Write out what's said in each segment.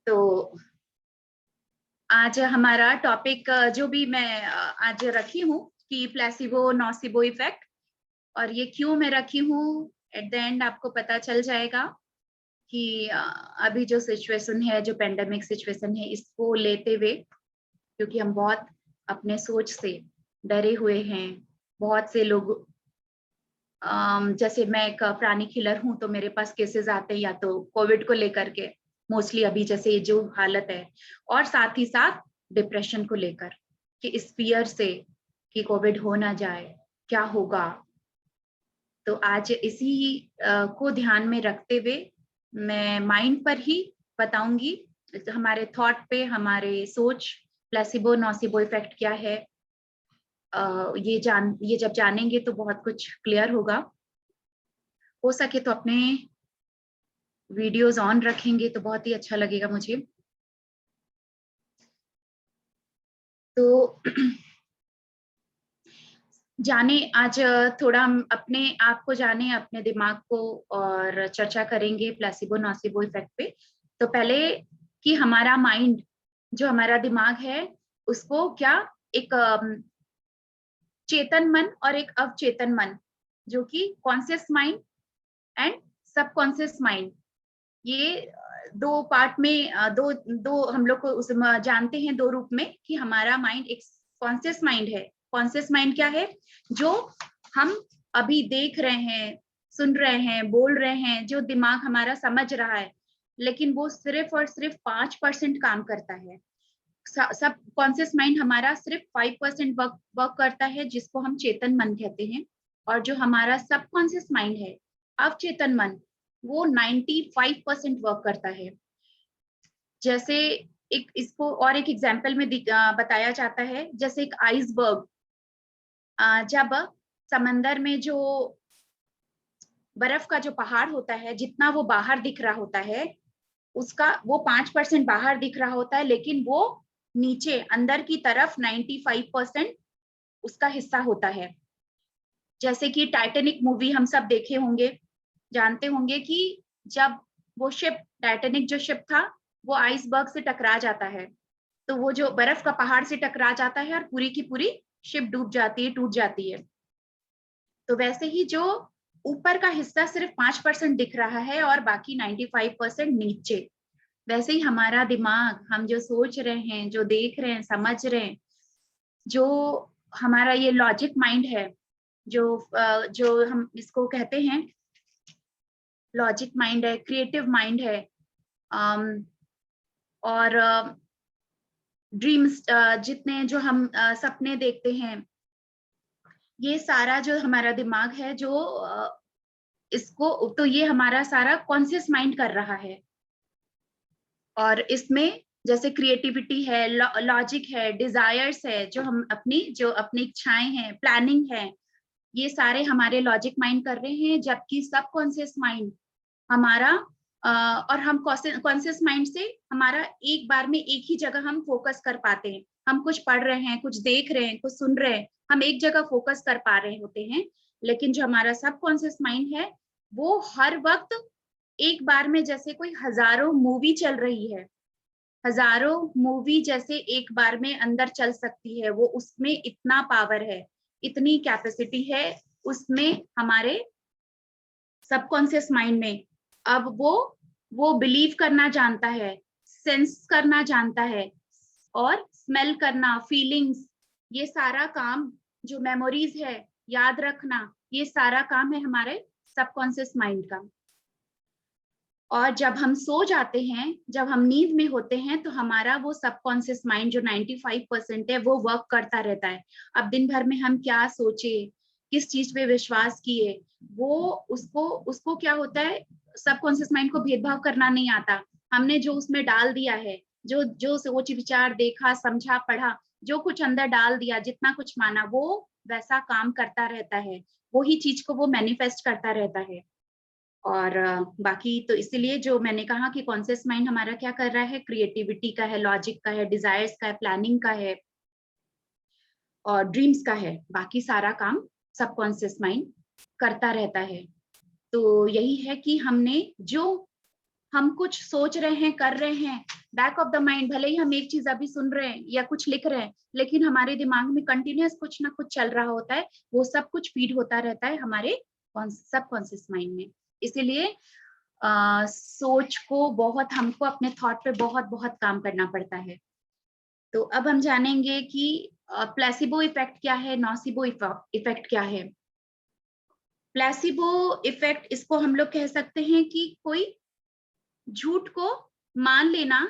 तो आज हमारा टॉपिक जो भी मैं आज रखी हूँ कि प्लेसिबो नोसिबो इफेक्ट, और ये क्यों मैं रखी हूँ एट द एंड आपको पता चल जाएगा कि अभी जो सिचुएशन है, जो पेंडेमिक सिचुएशन है, इसको लेते हुए, क्योंकि हम बहुत अपने सोच से डरे हुए हैं। बहुत से लोग जैसे मैं एक प्राणी किलर हूं, तो मेरे पास केसेस आते हैं या तो कोविड को लेकर के, मोस्टली अभी जैसे ये जो हालत है, और साथ ही साथ डिप्रेशन को लेकर कि इस फियर से कि कोविड हो ना जाए, क्या होगा। तो आज इसी को ध्यान में रखते हुए मैं माइंड पर ही बताऊंगी, हमारे थॉट पे, हमारे सोच, प्लेसिबो नोसिबो इफेक्ट क्या है। ये जब जानेंगे तो बहुत कुछ क्लियर होगा। हो सके तो अपने वीडियोस ऑन रखेंगे तो बहुत ही अच्छा लगेगा मुझे। तो जाने आज थोड़ा हम अपने आप को जाने, अपने दिमाग को, और चर्चा करेंगे प्लेसिबो नोसिबो इफेक्ट पे। तो पहले कि हमारा माइंड, जो हमारा दिमाग है, उसको क्या एक चेतन मन और एक अवचेतन मन, जो कि conscious mind and subconscious mind, ये दो पार्ट में, दो दो हम लोग को उस जानते हैं दो रूप में कि हमारा माइंड एक कॉन्शियस माइंड है। कॉन्शियस माइंड क्या है? जो हम अभी देख रहे हैं, सुन रहे हैं, बोल रहे हैं, जो दिमाग हमारा समझ रहा है, लेकिन वो सिर्फ और सिर्फ 5% काम करता है। सब कॉन्शियस माइंड हमारा सिर्फ 5% वर्क करता है, जिसको हम चेतन मन कहते हैं। और जो हमारा सबकॉन्शियस माइंड है, अवचेतन मन, वो 95% वर्क करता है। जैसे एक इसको और एक एग्जांपल में बताया जाता है, जैसे एक आइसबर्ग, जब समंदर में जो बर्फ का जो पहाड़ होता है, जितना वो बाहर दिख रहा होता है, उसका वो 5% बाहर दिख रहा होता है, लेकिन वो नीचे अंदर की तरफ 95% उसका हिस्सा होता है। जैसे कि टाइटैनिक मूवी हम सब देखे होंगे, जानते होंगे कि जब वो शिप, टाइटैनिक जो शिप था, वो आइसबर्ग से टकरा जाता है, तो वो जो बर्फ का पहाड़ से टकरा जाता है और पूरी की पूरी शिप डूब जाती है, टूट जाती है। तो वैसे ही जो ऊपर का हिस्सा सिर्फ 5% दिख रहा है और बाकी 95% नीचे, वैसे ही हमारा दिमाग, हम जो सोच रहे हैं, जो देख रहे हैं, समझ रहे हैं, जो हमारा ये लॉजिक माइंड है, जो हम इसको कहते हैं लॉजिक माइंड है, क्रिएटिव माइंड है, और ड्रीम्स, जितने जो हम सपने देखते हैं, ये सारा जो हमारा दिमाग है, जो इसको, तो ये हमारा सारा कॉन्शियस माइंड कर रहा है। और इसमें जैसे क्रिएटिविटी है, लॉजिक है, डिजायर्स है, जो अपनी इच्छाएं हैं, प्लानिंग है, ये सारे हमारे लॉजिक माइंड कर रहे हैं। जबकि सबकॉन्शियस माइंड हमारा, और हम कॉन्शियस माइंड से हमारा एक बार में एक ही जगह हम फोकस कर पाते हैं। हम कुछ पढ़ रहे हैं, कुछ देख रहे हैं, कुछ सुन रहे हैं, हम एक जगह फोकस कर पा रहे होते हैं। लेकिन जो हमारा सबकॉन्शियस माइंड है, वो हर वक्त एक बार में, जैसे कोई हजारों मूवी चल रही है, हजारों मूवी जैसे एक बार में अंदर चल सकती है, वो उसमें इतना पावर है, इतनी कैपेसिटी है उसमें, हमारे सबकॉन्शियस माइंड में। अब वो बिलीव करना जानता है, सेंस करना जानता है, और स्मेल करना, फीलिंग्स, ये सारा काम, जो मेमोरीज है, याद रखना, ये सारा काम है हमारे सबकॉन्शियस माइंड का। और जब हम सो जाते हैं, जब हम नींद में होते हैं, तो हमारा वो सबकॉन्शियस माइंड जो 95% है, वो वर्क करता रहता है। अब दिन भर में हम क्या सोचे, किस चीज पे विश्वास किए, वो उसको उसको क्या होता है, सबकॉन्शियस माइंड को भेदभाव करना नहीं आता। हमने जो उसमें डाल दिया है, जो जो सोच विचार, देखा, समझा, पढ़ा, जो कुछ अंदर डाल दिया, जितना कुछ माना, वो वैसा काम करता रहता है। वही चीज को वो मैनिफेस्ट करता रहता है। और बाकी तो इसीलिए जो मैंने कहा कि कॉन्शियस माइंड हमारा क्या कर रहा है, क्रिएटिविटी का है, लॉजिक का है, डिजायर्स का है, प्लानिंग का है, और ड्रीम्स का है। बाकी सारा काम सबकॉन्शियस माइंड करता रहता है। तो यही है कि हमने जो हम कुछ सोच रहे हैं, कर रहे हैं, बैक ऑफ द माइंड भले ही हम एक चीज अभी सुन रहे हैं या कुछ लिख रहे हैं, लेकिन हमारे दिमाग में कंटिन्यूअस कुछ ना कुछ चल रहा होता है, वो सब कुछ फीड होता रहता है हमारे सबकॉन्शियस माइंड में। इसीलिए सोच को बहुत, हमको अपने थॉट पे बहुत बहुत काम करना पड़ता है। तो अब हम जानेंगे कि प्लेसिबो इफेक्ट क्या है, नॉसिबो इफेक्ट क्या है। प्लेसिबो इफेक्ट, इसको हम लोग कह सकते हैं कि कोई झूठ को मान लेना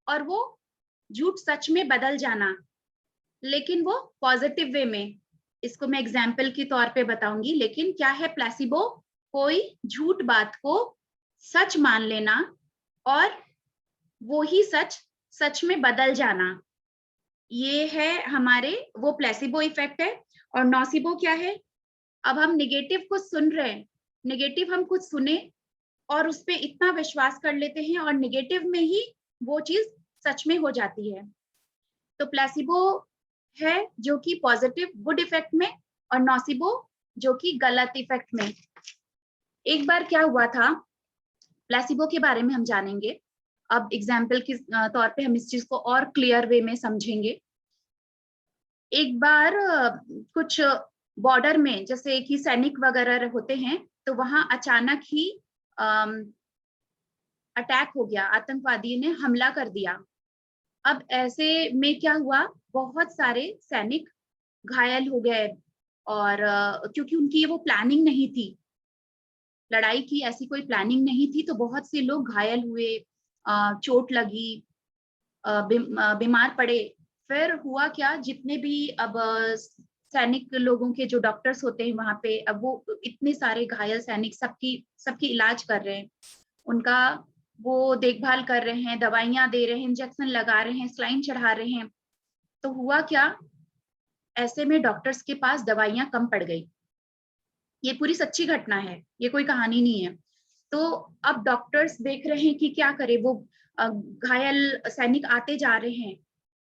और वो झूठ सच में बदल जाना, लेकिन वो पॉजिटिव वे में। इसको मैं एग्जाम्पल के तौर पे बताऊंगी। लेकिन क्या है प्लेसिबो? कोई झूठ बात को सच मान लेना और वो ही सच सच में बदल जाना, ये है हमारे वो प्लेसिबो इफेक्ट है। और नॉसिबो क्या है? अब हम निगेटिव कुछ सुन रहे हैं, निगेटिव हम कुछ सुने और उस पर इतना विश्वास कर लेते हैं और निगेटिव में ही वो चीज सच में हो जाती है। तो प्लेसिबो है जो कि पॉजिटिव गुड इफेक्ट में, और नॉसिबो जो कि गलत इफेक्ट में। एक बार क्या हुआ था, प्लेसिबो के बारे में हम जानेंगे। अब एग्जाम्पल के तौर पे हम इस चीज को और क्लियर वे में समझेंगे। एक बार कुछ बॉर्डर में जैसे कि सैनिक वगैरह होते हैं, तो वहां अचानक ही अटैक हो गया, आतंकवादी ने हमला कर दिया। अब ऐसे में क्या हुआ, बहुत सारे सैनिक घायल हो गए। और क्योंकि उनकी वो प्लानिंग नहीं थी, लड़ाई की ऐसी कोई प्लानिंग नहीं थी, तो बहुत से लोग घायल हुए, चोट लगी, बीमार पड़े। फिर हुआ क्या, जितने भी अब सैनिक लोगों के जो डॉक्टर्स होते हैं वहां पे, अब वो इतने सारे घायल सैनिक सबकी सबकी इलाज कर रहे हैं, उनका वो देखभाल कर रहे हैं, दवाइयां दे रहे हैं, इंजेक्शन लगा रहे हैं, स्लाइन चढ़ा रहे हैं। तो हुआ क्या, ऐसे में डॉक्टर्स के पास दवाइयां कम पड़ गई। ये पूरी सच्ची घटना है, ये कोई कहानी नहीं है। तो अब डॉक्टर्स देख रहे हैं कि क्या करे, वो घायल सैनिक आते जा रहे हैं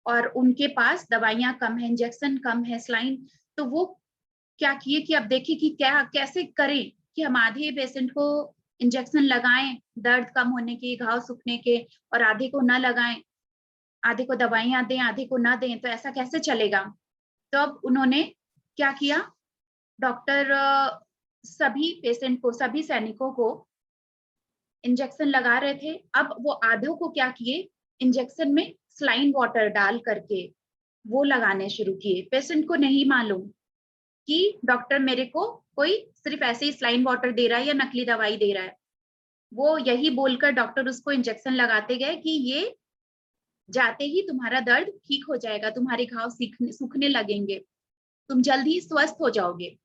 और उनके पास दवाइयां कम है, इंजेक्शन कम है, स्लाइन। तो वो क्या किए कि अब देखिए कि क्या कैसे करें कि हम आधे पेशेंट को इंजेक्शन लगाएं दर्द कम होने के, घाव सूखने के, और आधे को ना लगाएं, आधे को दवाइयां दें, आधे को ना दें, तो ऐसा कैसे चलेगा। तो अब उन्होंने क्या किया, डॉक्टर सभी पेशेंट को, सभी सैनिकों को इंजेक्शन लगा रहे थे। अब वो आधों को क्या किए, इंजेक्शन में स्लाइन वाटर डाल करके वो लगाने शुरू किए। पेशेंट को नहीं मालूम कि डॉक्टर मेरे को कोई सिर्फ ऐसे ही स्लाइन वाटर दे रहा है या नकली दवाई दे रहा है। वो यही बोलकर डॉक्टर उसको इंजेक्शन लगाते गए कि ये जाते ही तुम्हारा दर्द ठीक हो जाएगा, तुम्हारे घाव सूखने लगेंगे, तुम जल्द ही स्वस्थ हो जाओगे।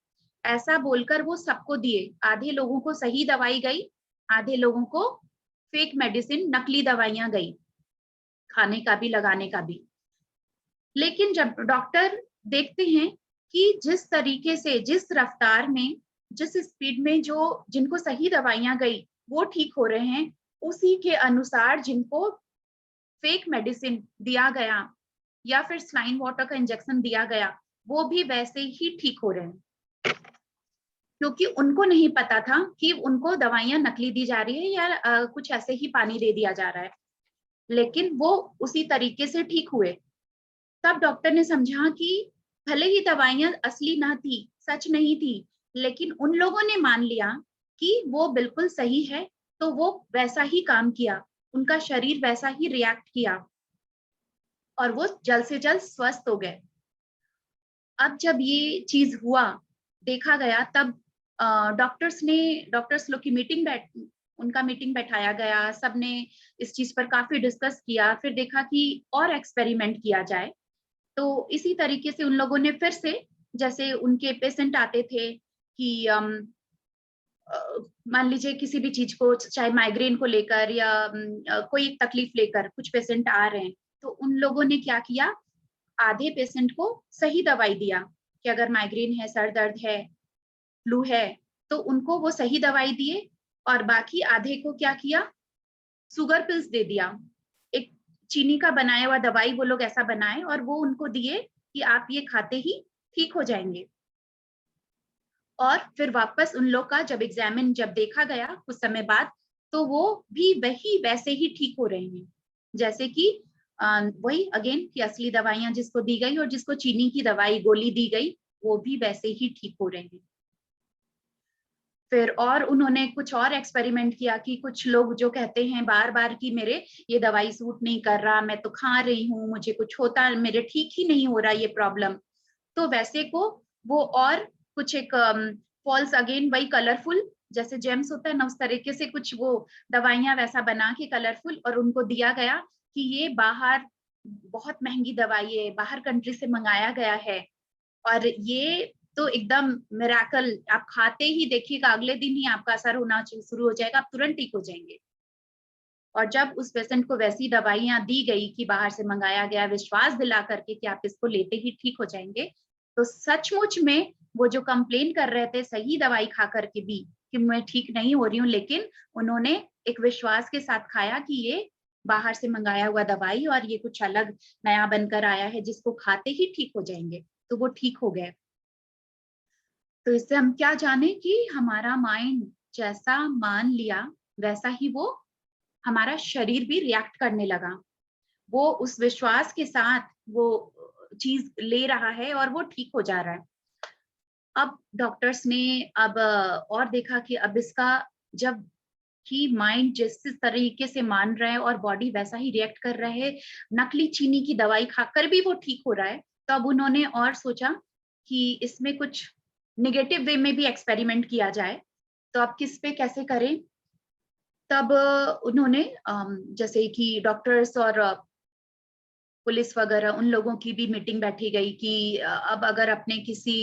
ऐसा बोलकर वो सबको दिए। आधे लोगों को सही दवाई गई, आधे लोगों को फेक मेडिसिन, नकली दवाइयां गई, खाने का भी लगाने का भी। लेकिन जब डॉक्टर देखते हैं कि जिस तरीके से, जिस रफ्तार में, जिस स्पीड में जो जिनको सही दवाइयां गई वो ठीक हो रहे हैं, उसी के अनुसार जिनको फेक मेडिसिन दिया गया या फिर स्लाइन वाटर का इंजेक्शन दिया गया, वो भी वैसे ही ठीक हो रहे हैं। क्योंकि उनको नहीं पता था कि उनको दवाइयां नकली दी जा रही है या कुछ ऐसे ही पानी दे दिया जा रहा है, लेकिन वो उसी तरीके से ठीक हुए। तब डॉक्टर ने समझा कि भले ही दवाइयां असली ना थी, सच नहीं थी, लेकिन उन लोगों ने मान लिया कि वो बिल्कुल सही है, तो वो वैसा ही काम किया, उनका शरीर वैसा ही रिएक्ट किया और वो जल्द से जल्द स्वस्थ हो गए। अब जब ये चीज हुआ, देखा गया, तब डॉक्टर्स लोग की उनका मीटिंग बैठाया गया, सबने इस चीज पर काफी डिस्कस किया, फिर देखा कि और एक्सपेरिमेंट किया जाए। तो इसी तरीके से उन लोगों ने फिर से, जैसे उनके पेशेंट आते थे कि मान लीजिए किसी भी चीज को, चाहे माइग्रेन को लेकर या कोई तकलीफ लेकर कुछ पेशेंट आ रहे हैं, तो उन लोगों ने क्या किया, आधे पेशेंट को सही दवाई दिया कि अगर माइग्रेन है, सर दर्द है, फ्लू है, तो उनको वो सही दवाई दिए। और बाकी आधे को क्या किया, शुगर पिल्स दे दिया। एक चीनी का बनाया हुआ दवाई वो लोग ऐसा बनाए और वो उनको दिए कि आप ये खाते ही ठीक हो जाएंगे। और फिर वापस उन लोग का जब देखा गया कुछ समय बाद, तो वो भी वही वैसे ही ठीक हो रहे हैं। जैसे कि वही अगेन कि असली दवाइयां जिसको दी गई और जिसको चीनी की दवाई गोली दी गई वो भी वैसे ही ठीक हो रहे हैं। फिर और उन्होंने कुछ और एक्सपेरिमेंट किया कि कुछ लोग जो कहते हैं बार बार कि मेरे ये दवाई सूट नहीं कर रहा, मैं तो खा रही हूँ, मुझे कुछ होता, मेरे ठीक ही नहीं हो रहा ये प्रॉब्लम, तो वैसे को वो और कुछ एक फॉल्स अगेन वही कलरफुल जैसे जेम्स होता है ना, उस तरीके से कुछ वो दवाइयां वैसा बना के कलरफुल और उनको दिया गया कि ये बाहर बहुत महंगी दवाई है, बाहर कंट्री से मंगाया गया है और ये तो एकदम मिराकल, आप खाते ही देखिएगा अगले दिन ही आपका असर होना शुरू हो जाएगा, आप तुरंत ठीक हो जाएंगे। और जब उस पेशेंट को वैसी दवाइयां दी गई कि बाहर से मंगाया गया, विश्वास दिला करके कि आप इसको लेते ही ठीक हो जाएंगे, तो सचमुच में वो जो कंप्लेन कर रहे थे सही दवाई खा करके भी कि मैं ठीक नहीं हो रही हूँ, लेकिन उन्होंने एक विश्वास के साथ खाया कि ये बाहर से मंगाया हुआ दवाई और ये कुछ अलग नया बनकर आया है जिसको खाते ही ठीक हो जाएंगे, तो वो ठीक हो गए। तो इससे हम क्या जाने कि हमारा माइंड जैसा मान लिया वैसा ही वो हमारा शरीर भी रिएक्ट करने लगा। वो उस विश्वास के साथ वो चीज ले रहा है और वो ठीक हो जा रहा है। अब डॉक्टर्स ने अब और देखा कि अब इसका जब कि माइंड जिस तरीके से मान रहा है और बॉडी वैसा ही रिएक्ट कर रहा है, नकली चीनी की दवाई खाकर भी वो ठीक हो रहा है, तो अब उन्होंने और सोचा कि इसमें कुछ नेगेटिव वे में भी एक्सपेरिमेंट किया जाए, तो अब किस पे कैसे करें? तब उन्होंने जैसे कि डॉक्टर्स और पुलिस वगैरह उन लोगों की भी मीटिंग बैठी गई कि अब अगर अपने किसी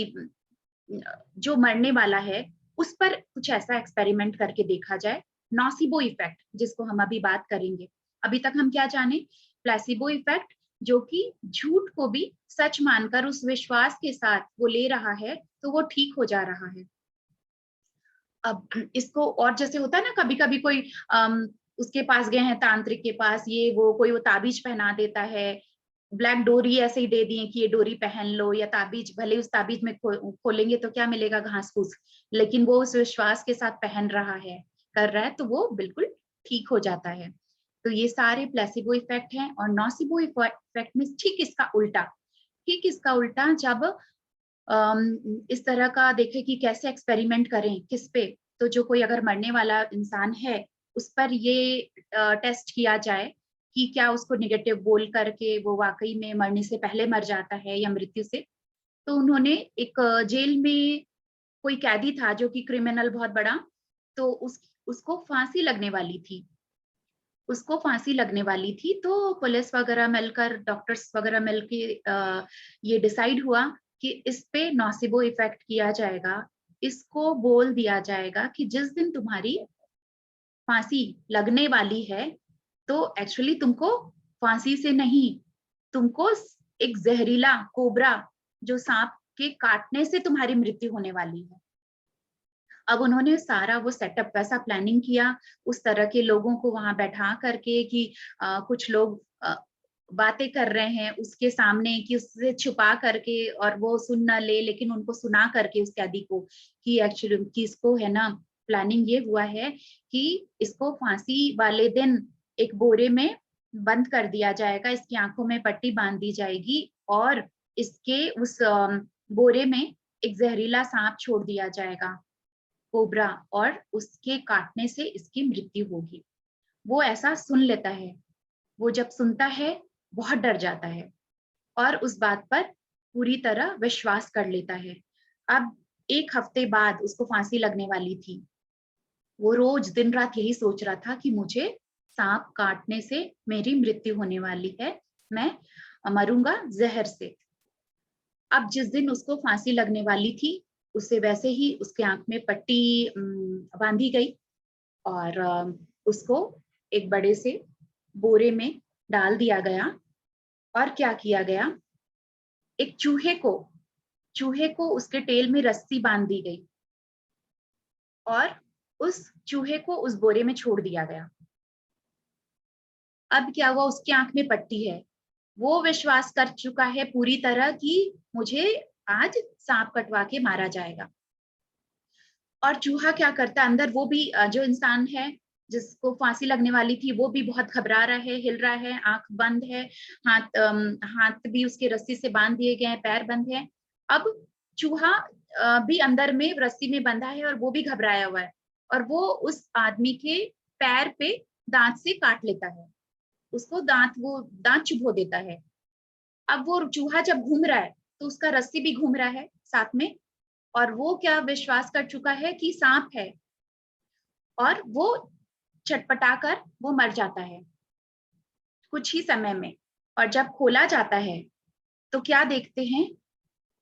जो मरने वाला है उस पर कुछ ऐसा एक्सपेरिमेंट करके देखा जाए, नॉसिबो इफेक्ट जिसको हम अभी बात करेंगे। अभी तक हम क्या जाने, प्लेसिबो इफेक्ट, जो कि झूठ को भी सच मानकर उस विश्वास के साथ वो ले रहा है तो वो ठीक हो जा रहा है। अब इसको और जैसे होता है ना, कभी कभी कोई उसके पास गए हैं तांत्रिक के पास, ये वो कोई वो ताबीज पहना देता है, ब्लैक डोरी ऐसे ही दे दिए कि ये डोरी पहन लो, या ताबीज भले उस ताबीज में खोलेंगे तो क्या मिलेगा, घास फूस, लेकिन वो उस विश्वास के साथ पहन रहा है, कर रहा है, तो वो बिल्कुल ठीक हो जाता है। तो ये सारे प्लेसिबो इफेक्ट हैं। और नॉसिबो इफेक्ट में ठीक इसका उल्टा, ठीक इसका उल्टा, जब इस तरह का देखें कि कैसे एक्सपेरिमेंट करें किस पे, तो जो कोई अगर मरने वाला इंसान है उस पर ये टेस्ट किया जाए कि क्या उसको निगेटिव बोल करके वो वाकई में मरने से पहले मर जाता है या मृत्यु से। तो उन्होंने एक जेल में कोई कैदी था जो कि क्रिमिनल बहुत बड़ा, तो उसको फांसी लगने वाली थी, उसको फांसी लगने वाली थी, तो पुलिस वगैरह मिलकर डॉक्टर्स वगैरह मिलके ये डिसाइड हुआ कि इस पे नॉसिबो इफेक्ट किया जाएगा। इसको बोल दिया जाएगा कि जिस दिन तुम्हारी फांसी लगने वाली है तो एक्चुअली तुमको फांसी से नहीं, तुमको एक जहरीला कोबरा जो सांप के काटने से तुम्हारी मृत्यु होने वाली है। अब उन्होंने सारा वो सेटअप वैसा प्लानिंग किया, उस तरह के लोगों को वहां बैठा करके कि कुछ लोग बातें कर रहे हैं उसके सामने कि उससे छुपा करके और वो सुन ना ले, लेकिन उनको सुना करके उस कैदी को कि एक्चुअली कि इसको है ना, प्लानिंग ये हुआ है कि इसको फांसी वाले दिन एक बोरे में बंद कर दिया जाएगा, इसकी आंखों में पट्टी बांध दी जाएगी और इसके उस बोरे में एक जहरीला सांप छोड़ दिया जाएगा, कोबरा, और उसके काटने से इसकी मृत्यु होगी। वो ऐसा सुन लेता है, वो जब सुनता है बहुत डर जाता है और उस बात पर पूरी तरह विश्वास कर लेता है। अब 1 हफ्ते बाद उसको फांसी लगने वाली थी। वो रोज दिन रात यही सोच रहा था कि मुझे सांप काटने से मेरी मृत्यु होने वाली है, मैं मरूंगा जहर से। अब जिस दिन उसको फांसी लगने वाली थी, उसे वैसे ही उसके आंख में पट्टी बांधी गई और उसको एक बड़े से बोरे में डाल दिया गया। और क्या किया गया, एक चूहे को उसके टेल में रस्सी बांध दी गई और उस चूहे को उस बोरे में छोड़ दिया गया। अब क्या हुआ, उसकी आंख में पट्टी है, वो विश्वास कर चुका है पूरी तरह कि मुझे आज सांप कटवा के मारा जाएगा। और चूहा क्या करता है अंदर, वो भी जो इंसान है जिसको फांसी लगने वाली थी वो भी बहुत घबरा रहा है, हिल रहा है, आंख बंद है, हाथ भी उसके रस्सी से बांध दिए गए हैं, पैर बंद है। अब चूहा भी अंदर में रस्सी में बंधा है और वो भी घबराया हुआ है, और वो उस आदमी के पैर पे दांत से काट लेता है, उसको दांत चुभो देता है। अब वो चूहा जब घूम रहा है तो उसका रस्सी भी घूम रहा है साथ में, और वो क्या विश्वास कर चुका है कि सांप है, और वो छटपटाकर वो मर जाता है कुछ ही समय में। और जब खोला जाता है तो क्या देखते हैं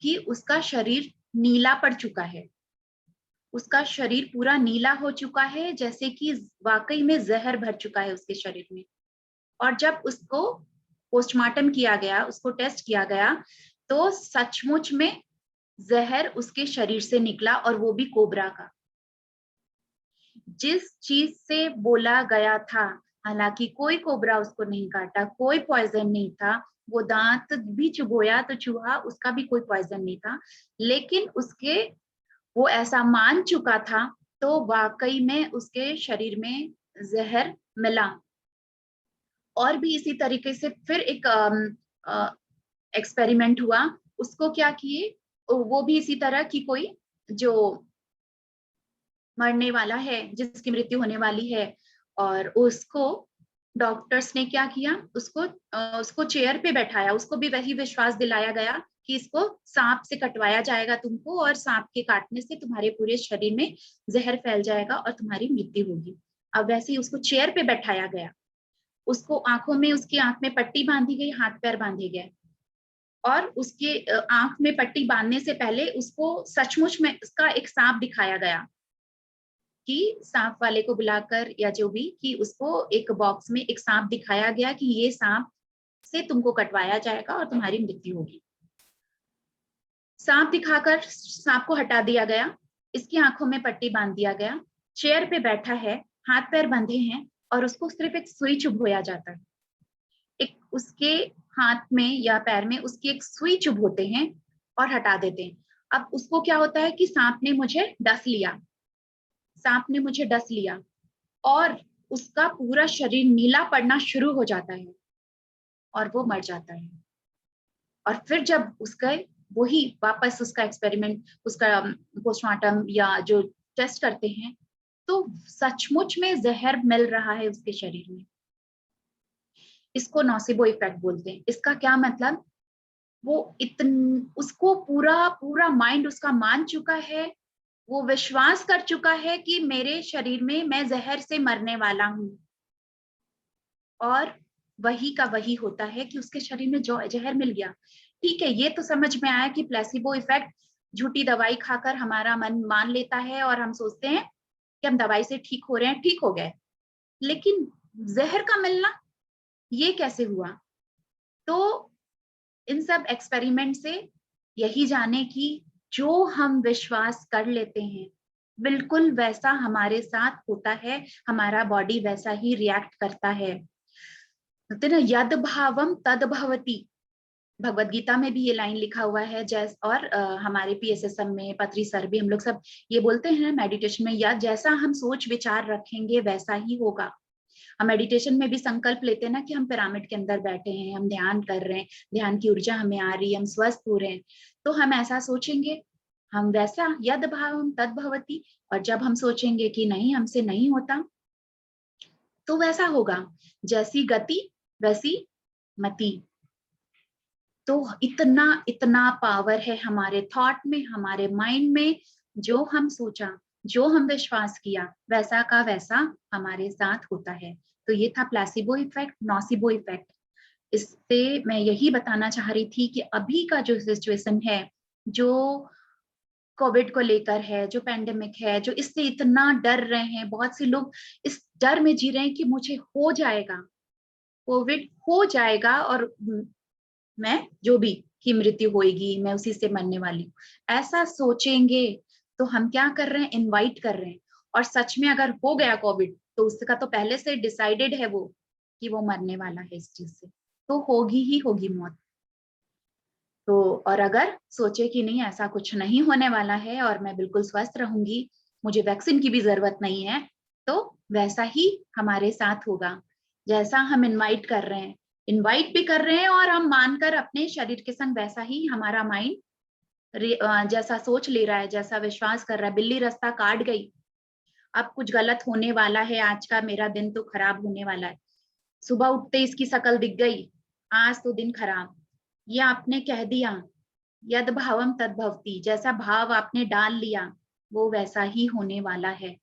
कि उसका शरीर नीला पड़ चुका है, उसका शरीर पूरा नीला हो चुका है, जैसे कि वाकई में जहर भर चुका है उसके शरीर में। और जब उसको पोस्टमार्टम किया गया, उसको टेस्ट किया गया, तो सचमुच में जहर उसके शरीर से निकला, और वो भी कोबरा का। जिस चीज से बोला गया था, हालांकि कोई कोबरा उसको नहीं काटा, कोई पॉइजन नहीं था, वो दांत भी चुभोया तो चूहा, उसका भी कोई पॉइजन नहीं था, लेकिन उसके वो ऐसा मान चुका था, तो वाकई में उसके शरीर में जहर मिला। और भी इसी तरीके से फिर एक एक्सपेरिमेंट हुआ, उसको क्या किए, वो भी इसी तरह की कोई जो मरने वाला है, जिसकी मृत्यु होने वाली है, और उसको डॉक्टर्स ने क्या किया, उसको चेयर पे बैठाया, उसको भी वही विश्वास दिलाया गया कि इसको सांप से कटवाया जाएगा तुमको, और सांप के काटने से तुम्हारे पूरे शरीर में जहर फैल जाएगा और तुम्हारी मृत्यु होगी। अब वैसे ही उसको चेयर पे बैठाया गया, उसको उसकी आंख में पट्टी बांधी गई, हाथ पैर बांधे गए, और उसके आंख में पट्टी बांधने से पहले उसको सचमुच में उसका एक सांप दिखाया गया, कि सांप वाले को बुलाकर या जो भी, कि उसको एक बॉक्स में एक सांप दिखाया गया कि ये सांप से तुमको कटवाया जाएगा और तुम्हारी मृत्यु होगी। सांप दिखाकर सांप को हटा दिया गया, इसकी आंखों में पट्टी बांध दिया गया, चेयर पे बैठा है, हाथ पैर बंधे हैं, और उसको सिर्फ एक सुई चुभोया जाता है। एक उसके हाथ में या पैर में उसकी एक सुई चुभोते हैं और हटा देते हैं। अब उसको क्या होता है कि सांप ने मुझे डस लिया, सांप ने मुझे डस लिया, और उसका पूरा शरीर नीला पड़ना शुरू हो जाता है और वो मर जाता है। और फिर जब उसका वही वापस उसका एक्सपेरिमेंट, उसका पोस्टमार्टम या जो टेस्ट करते हैं, तो सचमुच में जहर मिल रहा है उसके शरीर में। इसको नोसिबो इफेक्ट बोलते हैं। इसका क्या मतलब, वो उसको पूरा पूरा माइंड उसका मान चुका है, वो विश्वास कर चुका है कि मेरे शरीर में मैं जहर से मरने वाला हूं, और वही का वही होता है कि उसके शरीर में जो जहर मिल गया। ठीक है, ये तो समझ में आया कि प्लेसिबो इफेक्ट, झूठी दवाई खाकर हमारा मन मान लेता है और हम सोचते हैं कि हम दवाई से ठीक हो रहे हैं, ठीक हो गए, लेकिन जहर का मिलना ये कैसे हुआ? तो इन सब एक्सपेरिमेंट से यही जाने कि जो हम विश्वास कर लेते हैं बिल्कुल वैसा हमारे साथ होता है, हमारा बॉडी वैसा ही रिएक्ट करता है। तो ना, यद भावम तद भवति, भगवत गीता में भी ये लाइन लिखा हुआ है। और हमारे पीएसएसएम में पत्री सर भी, हम लोग सब ये बोलते हैं मेडिटेशन में, या जैसा हम सोच विचार रखेंगे वैसा ही होगा। हम मेडिटेशन में भी संकल्प लेते हैं ना कि हम पिरामिड के अंदर बैठे हैं, हम ध्यान कर रहे हैं, ध्यान की ऊर्जा हमें आ रही है, हम स्वस्थ हो रहे हैं, तो हम ऐसा सोचेंगे, हम वैसा, यद भावम तद भवति। और जब हम सोचेंगे कि नहीं, हमसे नहीं होता, तो वैसा होगा, जैसी गति वैसी मति। तो इतना इतना पावर है हमारे थॉट में, हमारे माइंड में, जो हम सोचा, जो हम विश्वास किया, वैसा का वैसा हमारे साथ होता है। तो ये था प्लेसिबो इफेक्ट, नोसिबो इफेक्ट। इससे मैं यही बताना चाह रही थी कि अभी का जो सिचुएशन है, जो कोविड को लेकर है, जो पेंडेमिक है, जो इससे इतना डर रहे हैं, बहुत से लोग इस डर में जी रहे हैं कि मुझे हो जाएगा, कोविड हो जाएगा, और मैं जो भी की मृत्यु होएगी, मैं उसी से मरने वाली हूँ, ऐसा सोचेंगे तो हम क्या कर रहे हैं, इनवाइट कर रहे हैं। और सच में अगर हो गया कोविड, तो उसका तो पहले से डिसाइडेड है वो, कि वो मरने वाला है इस चीज से, तो होगी ही होगी मौत। तो और अगर सोचे कि नहीं, ऐसा कुछ नहीं होने वाला है और मैं बिल्कुल स्वस्थ रहूंगी, मुझे वैक्सीन की भी जरूरत नहीं है, तो वैसा ही हमारे साथ होगा। जैसा हम इनवाइट कर रहे हैं, इनवाइट भी कर रहे हैं और हम मानकर अपने शरीर के संग वैसा ही हमारा माइंड जैसा सोच ले रहा है, जैसा विश्वास कर रहा है। बिल्ली रास्ता काट गई, अब कुछ गलत होने वाला है, आज का मेरा दिन तो खराब होने वाला है। सुबह उठते इसकी शकल दिख गई, आज तो दिन खराब। ये आपने कह दिया, यद भावम तद भवति, जैसा भाव आपने डाल लिया वो वैसा ही होने वाला है।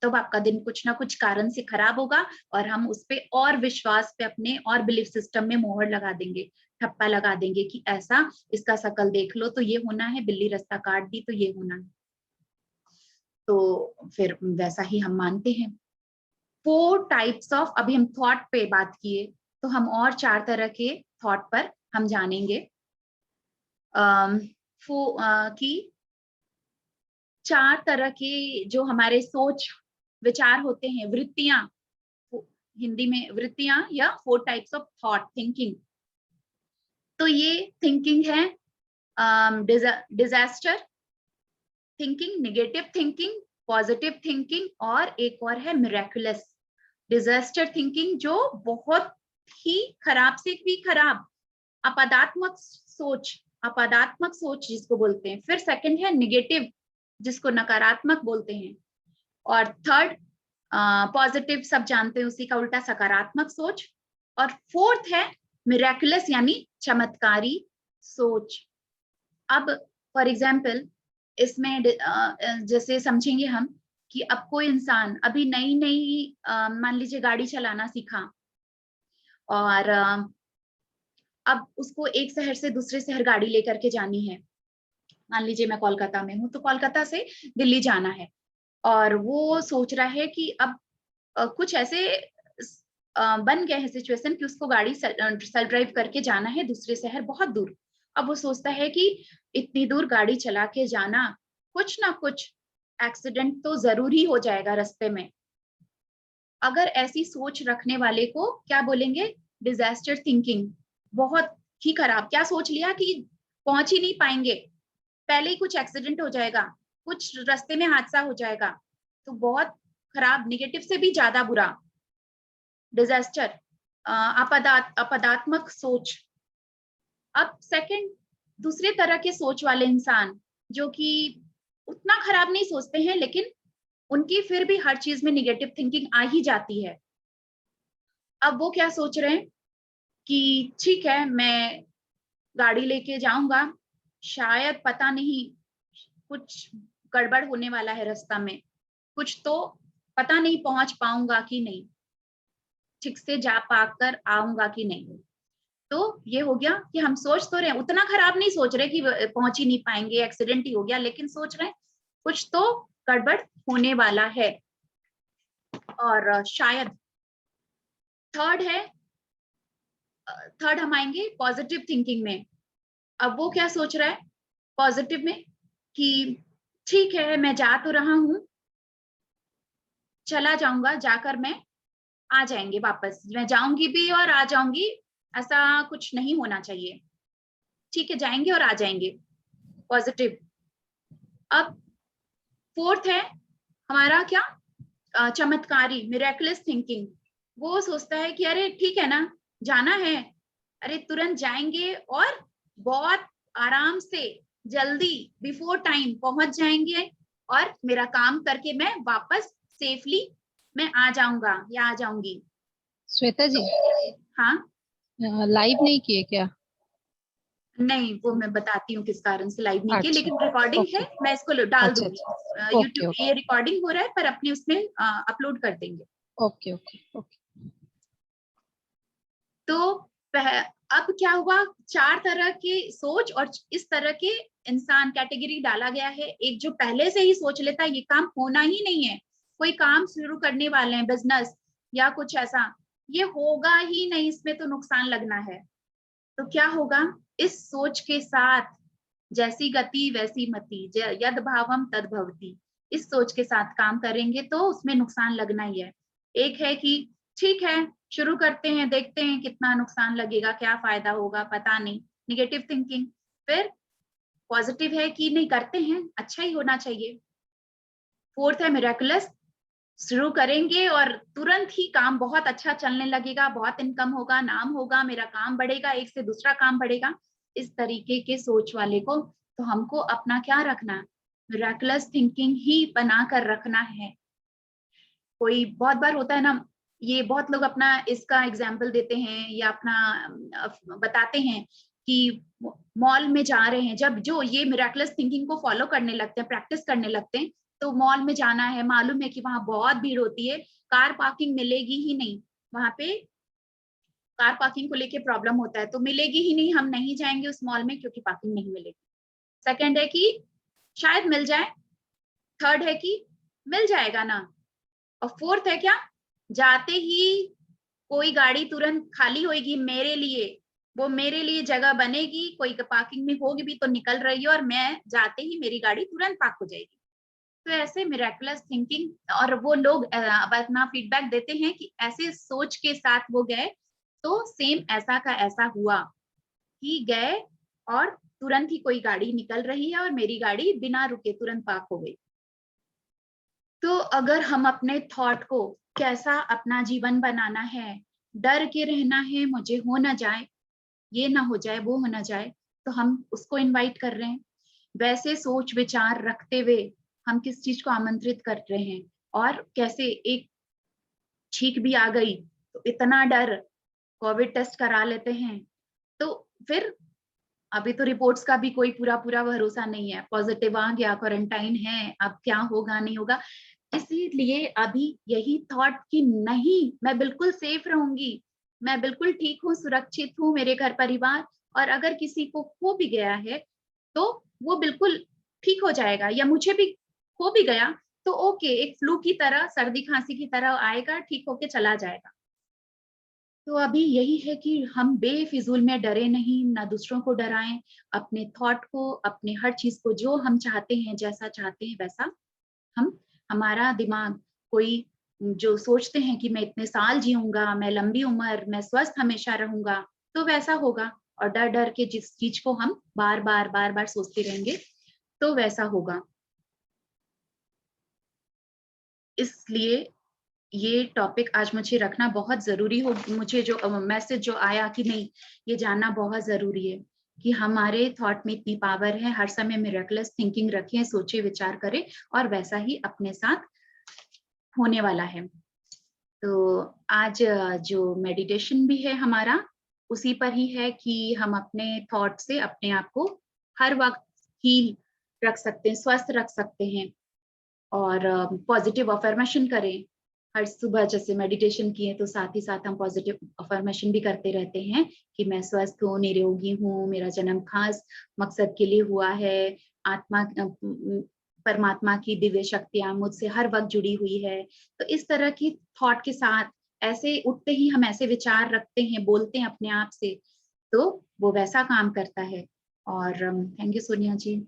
तो आपका दिन कुछ ना कुछ कारण से खराब होगा और हम उस पे और विश्वास पे अपने और बिलीफ सिस्टम में मोहर लगा देंगे, ठप्पा लगा देंगे कि ऐसा, इसका शकल देख लो तो ये होना है, बिल्ली रास्ता काट दी तो ये होना है। तो फिर वैसा ही हम मानते हैं। 4 टाइप्स ऑफ, अभी हम थॉट पे बात किए, तो हम और 4 तरह के थॉट पर हम जानेंगे। कि 4 तरह के जो हमारे सोच विचार होते हैं, वृत्तियां, हिंदी में वृत्तियां, या 4 टाइप्स ऑफ थॉट थिंकिंग। तो ये थिंकिंग है disaster thinking, negative thinking, positive thinking, और एक और है मिरेकुलस। डिजास्टर थिंकिंग जो बहुत ही खराब से भी खराब, अपदात्मक सोच जिसको बोलते हैं। फिर सेकंड है निगेटिव, जिसको नकारात्मक बोलते हैं। और थर्ड पॉजिटिव, सब जानते हैं, उसी का उल्टा सकारात्मक सोच। और फोर्थ है मिरेकुलस यानी चमत्कारी सोच। अब फॉर एग्जाम्पल इसमें जैसे समझेंगे हम कि अब कोई इंसान अभी नई नई मान लीजिए गाड़ी चलाना सीखा, और अब उसको एक शहर से दूसरे शहर गाड़ी लेकर के जानी है। मान लीजिए मैं कोलकाता में हूँ, तो कोलकाता से दिल्ली जाना है, और वो सोच रहा है कि अब कुछ ऐसे बन गए हैं सिचुएशन कि उसको गाड़ी सेल्फ ड्राइव करके जाना है दूसरे शहर, बहुत दूर। अब वो सोचता है कि इतनी दूर गाड़ी चला के जाना, कुछ ना कुछ एक्सीडेंट तो जरूर ही हो जाएगा रास्ते में। अगर ऐसी सोच रखने वाले को क्या बोलेंगे? Disaster thinking. बहुत ही खराब। क्या सोच लिया कि पहुंच ही नहीं पाएंगे, पहले ही कुछ एक्सीडेंट हो जाएगा, कुछ रास्ते में हादसा हो जाएगा। तो बहुत खराब, नेगेटिव से भी ज्यादा बुरा, डिजास्टर, अपदात्मक सोच। अब सेकंड, दूसरे तरह के सोच वाले इंसान जो कि उतना खराब नहीं सोचते हैं, लेकिन उनकी फिर भी हर चीज में निगेटिव थिंकिंग आ ही जाती है। अब वो क्या सोच रहे हैं कि ठीक है, मैं गाड़ी लेके जाऊंगा, शायद पता नहीं कुछ गड़बड़ होने वाला है रास्ता में, कुछ तो पता नहीं पहुंच पाऊंगा कि नहीं, ठीक से जा पाकर आऊंगा कि नहीं। तो ये हो गया कि हम सोच तो रहे हैं, उतना खराब नहीं सोच रहे कि पहुंच ही नहीं पाएंगे, एक्सीडेंट ही हो गया, लेकिन सोच रहे हैं कुछ तो गड़बड़ होने वाला है। और शायद थर्ड है, थर्ड हम आएंगे पॉजिटिव थिंकिंग में। अब वो क्या सोच रहा है पॉजिटिव में कि ठीक है, मैं जा तो रहा हूं, चला जाऊंगा, जाकर मैं आ जाएंगे वापस, मैं जाऊंगी भी और आ जाऊंगी, ऐसा कुछ नहीं होना चाहिए, ठीक है, जाएंगे और आ जाएंगे, पॉजिटिव। अब फोर्थ है हमारा क्या, चमत्कारी, मिरेकुलस थिंकिंग। वो सोचता है कि अरे ठीक है ना, जाना है, अरे तुरंत जाएंगे और बहुत आराम से, जल्दी, बिफोर टाइम पहुंच जाएंगे, और मेरा काम करके मैं वापस सेफली मैं आ जाऊंगा या आ जाऊंगी। श्वेता जी, हाँ, लाइव नहीं किए क्या? नहीं, वो मैं बताती हूँ किस कारण से लाइव नहीं किए, अच्छा। लेकिन रिकॉर्डिंग है, ओके। मैं इसको डाल अच्छा दूंगी अच्छा। Okay YouTube, okay. ये रिकॉर्डिंग हो रहा है पर अपने उसमें अपलोड कर देंगे। Okay okay okay. तो अब क्या हुआ, 4 तरह की सोच और इस तरह के इंसान कैटेगरी डाला गया है। एक जो पहले से ही सोच लेता है ये काम होना ही नहीं है, कोई काम शुरू करने वाले हैं, बिजनेस या कुछ ऐसा, ये होगा ही नहीं, इसमें तो नुकसान लगना है। तो क्या होगा, इस सोच के साथ जैसी गति वैसी मति, यद भावम तद भवति, इस सोच के साथ काम करेंगे तो उसमें नुकसान लगना ही है। एक है कि ठीक है, शुरू करते हैं, देखते हैं कितना नुकसान लगेगा, क्या फायदा होगा, पता नहीं, निगेटिव थिंकिंग। फिर पॉजिटिव है कि नहीं, करते हैं, अच्छा ही होना चाहिए। फोर्थ है मिरेकुलस, शुरू करेंगे और तुरंत ही काम बहुत अच्छा चलने लगेगा, बहुत इनकम होगा, नाम होगा, मेरा काम बढ़ेगा, एक से दूसरा काम बढ़ेगा, इस तरीके के सोच वाले को तो हमको अपना क्या रखना, मिरेकलस थिंकिंग ही बना कर रखना है। कोई बहुत बार होता है ना, ये बहुत लोग अपना इसका एग्जाम्पल देते हैं या अपना बताते हैं कि मॉल में जा रहे हैं, जब जो ये मिरेकलस थिंकिंग को फॉलो करने लगते हैं, प्रैक्टिस करने लगते हैं, तो मॉल में जाना है, मालूम है कि वहां बहुत भीड़ होती है, कार पार्किंग मिलेगी ही नहीं, वहां पे कार पार्किंग को लेके प्रॉब्लम होता है, तो मिलेगी ही नहीं, हम नहीं जाएंगे उस मॉल में क्योंकि पार्किंग नहीं मिलेगी। सेकंड है कि शायद मिल जाए, थर्ड है कि मिल जाएगा ना, और फोर्थ है क्या, जाते ही कोई गाड़ी तुरंत खाली होगी मेरे लिए, वो मेरे लिए जगह बनेगी, कोई पार्किंग में होगी भी तो निकल रही है और मैं जाते ही मेरी गाड़ी तुरंत पार्क हो जाएगी। तो ऐसे मिरेकुलस थिंकिंग, और वो लोग अब अपना फीडबैक देते हैं कि ऐसे सोच के साथ वो गए तो सेम ऐसा का ऐसा हुआ कि गए और तुरंत ही कोई गाड़ी निकल रही है और मेरी गाड़ी बिना रुके तुरंत पार्क हो गई। तो अगर हम अपने थॉट को कैसा अपना जीवन बनाना है, डर के रहना है मुझे हो ना जाए, ये ना हो जाए, वो हो ना जाए, तो हम उसको इनवाइट कर रहे हैं। वैसे सोच विचार रखते हुए हम किस चीज को आमंत्रित कर रहे हैं, और कैसे एक छींक भी आ गई तो इतना डर, कोविड टेस्ट करा लेते हैं, तो फिर अभी तो रिपोर्ट्स का भी कोई पूरा पूरा भरोसा नहीं है, पॉजिटिव आ गया, क्वारंटाइन है, अब क्या होगा नहीं होगा। इसीलिए अभी यही थॉट कि नहीं, मैं बिल्कुल सेफ रहूंगी, मैं बिल्कुल ठीक हूँ, सुरक्षित हूँ, मेरे घर परिवार, और अगर किसी को हो भी गया है तो वो बिल्कुल ठीक हो जाएगा, या मुझे भी हो भी गया तो ओके, एक फ्लू की तरह, सर्दी खांसी की तरह आएगा, ठीक होके चला जाएगा। तो अभी यही है कि हम बेफिजूल में डरे नहीं, ना दूसरों को डराएं, अपने थॉट को, अपने हर चीज को जो हम चाहते हैं, जैसा चाहते हैं वैसा हम, हमारा दिमाग, कोई जो सोचते हैं कि मैं इतने साल जीऊंगा, मैं लंबी उम्र, मैं स्वस्थ हमेशा रहूंगा, तो वैसा होगा। और डर डर के जिस चीज को हम बार बार सोचते रहेंगे तो वैसा होगा। इसलिए ये टॉपिक आज मुझे रखना बहुत जरूरी हो, मुझे जो मैसेज जो आया कि नहीं, ये जानना बहुत जरूरी है कि हमारे थॉट में इतनी पावर है, हर समय मिरेकलस थिंकिंग रखें, सोचे विचार करें, और वैसा ही अपने साथ होने वाला है। तो आज जो मेडिटेशन भी है हमारा, उसी पर ही है कि हम अपने थॉट से अपने आप को हर वक्त हील रख सकते हैं, स्वस्थ रख सकते हैं, और पॉजिटिव अफर्मेशन करें। हर सुबह जैसे मेडिटेशन किए तो साथ ही साथ हम पॉजिटिव अफर्मेशन भी करते रहते हैं कि मैं स्वस्थ हूँ, निरोगी हूँ, मेरा जन्म खास मकसद के लिए हुआ है, आत्मा परमात्मा की दिव्य शक्तियां मुझसे हर वक्त जुड़ी हुई है। तो इस तरह की थॉट के साथ ऐसे उठते ही हम ऐसे विचार रखते हैं, बोलते हैं अपने आप से, तो वो वैसा काम करता है। और थैंक यू सोनिया जी।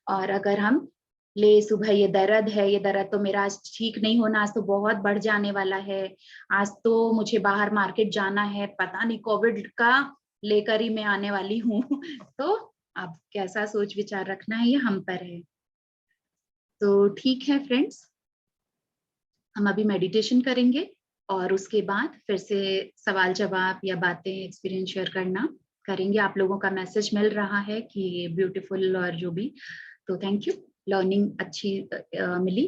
और अगर हम ले सुबह, ये दर्द है, ये दर्द तो मेरा आज ठीक नहीं होना, आज तो बहुत बढ़ जाने वाला है, आज तो मुझे बाहर मार्केट जाना है, पता नहीं कोविड का लेकर ही मैं आने वाली हूँ। तो अब कैसा सोच विचार रखना है ये हम पर है। तो ठीक है फ्रेंड्स, हम अभी मेडिटेशन करेंगे और उसके बाद फिर से सवाल जवाब या बातें, एक्सपीरियंस शेयर करना करेंगे। आप लोगों का मैसेज मिल रहा है कि ब्यूटीफुल और जो भी, तो थैंक यू, लर्निंग अच्छी मिली।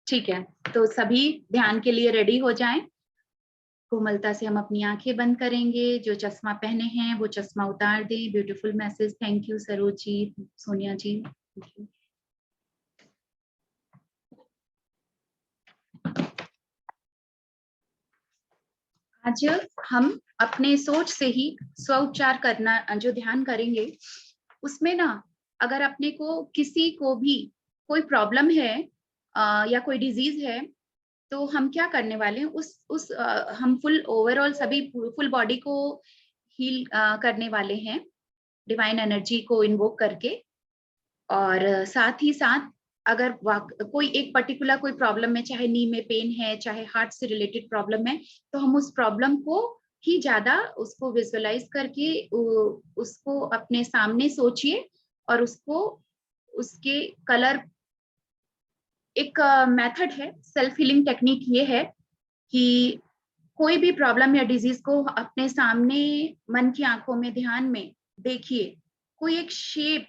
ठीक है, तो सभी ध्यान के लिए रेडी हो जाएं। कोमलता से हम अपनी आंखें बंद करेंगे, जो चश्मा पहने हैं वो चश्मा उतार दें। Beautiful message, thank you Saroj ji, Sonia ji. आज हम अपने सोच से ही स्व उपचार करना, जो ध्यान करेंगे उसमें ना, अगर अपने को किसी को भी कोई प्रॉब्लम है या कोई डिजीज है, तो हम क्या करने वाले हैं, हम फुल ओवरऑल सभी फुल बॉडी को हील करने वाले हैं, डिवाइन एनर्जी को इन्वोक करके। और साथ ही साथ अगर कोई एक पर्टिकुलर कोई प्रॉब्लम में, चाहे नी में पेन है, चाहे हार्ट से रिलेटेड प्रॉब्लम है, तो हम उस प्रॉब्लम को ही ज्यादा उसको विजुअलाइज करके उसको अपने सामने सोचिए, और उसको उसके कलर एक मेथड है सेल्फ हीलिंग टेक्निक, ये है कि कोई भी प्रॉब्लम या डिजीज को अपने सामने मन की आंखों में ध्यान में देखिए, कोई एक शेप,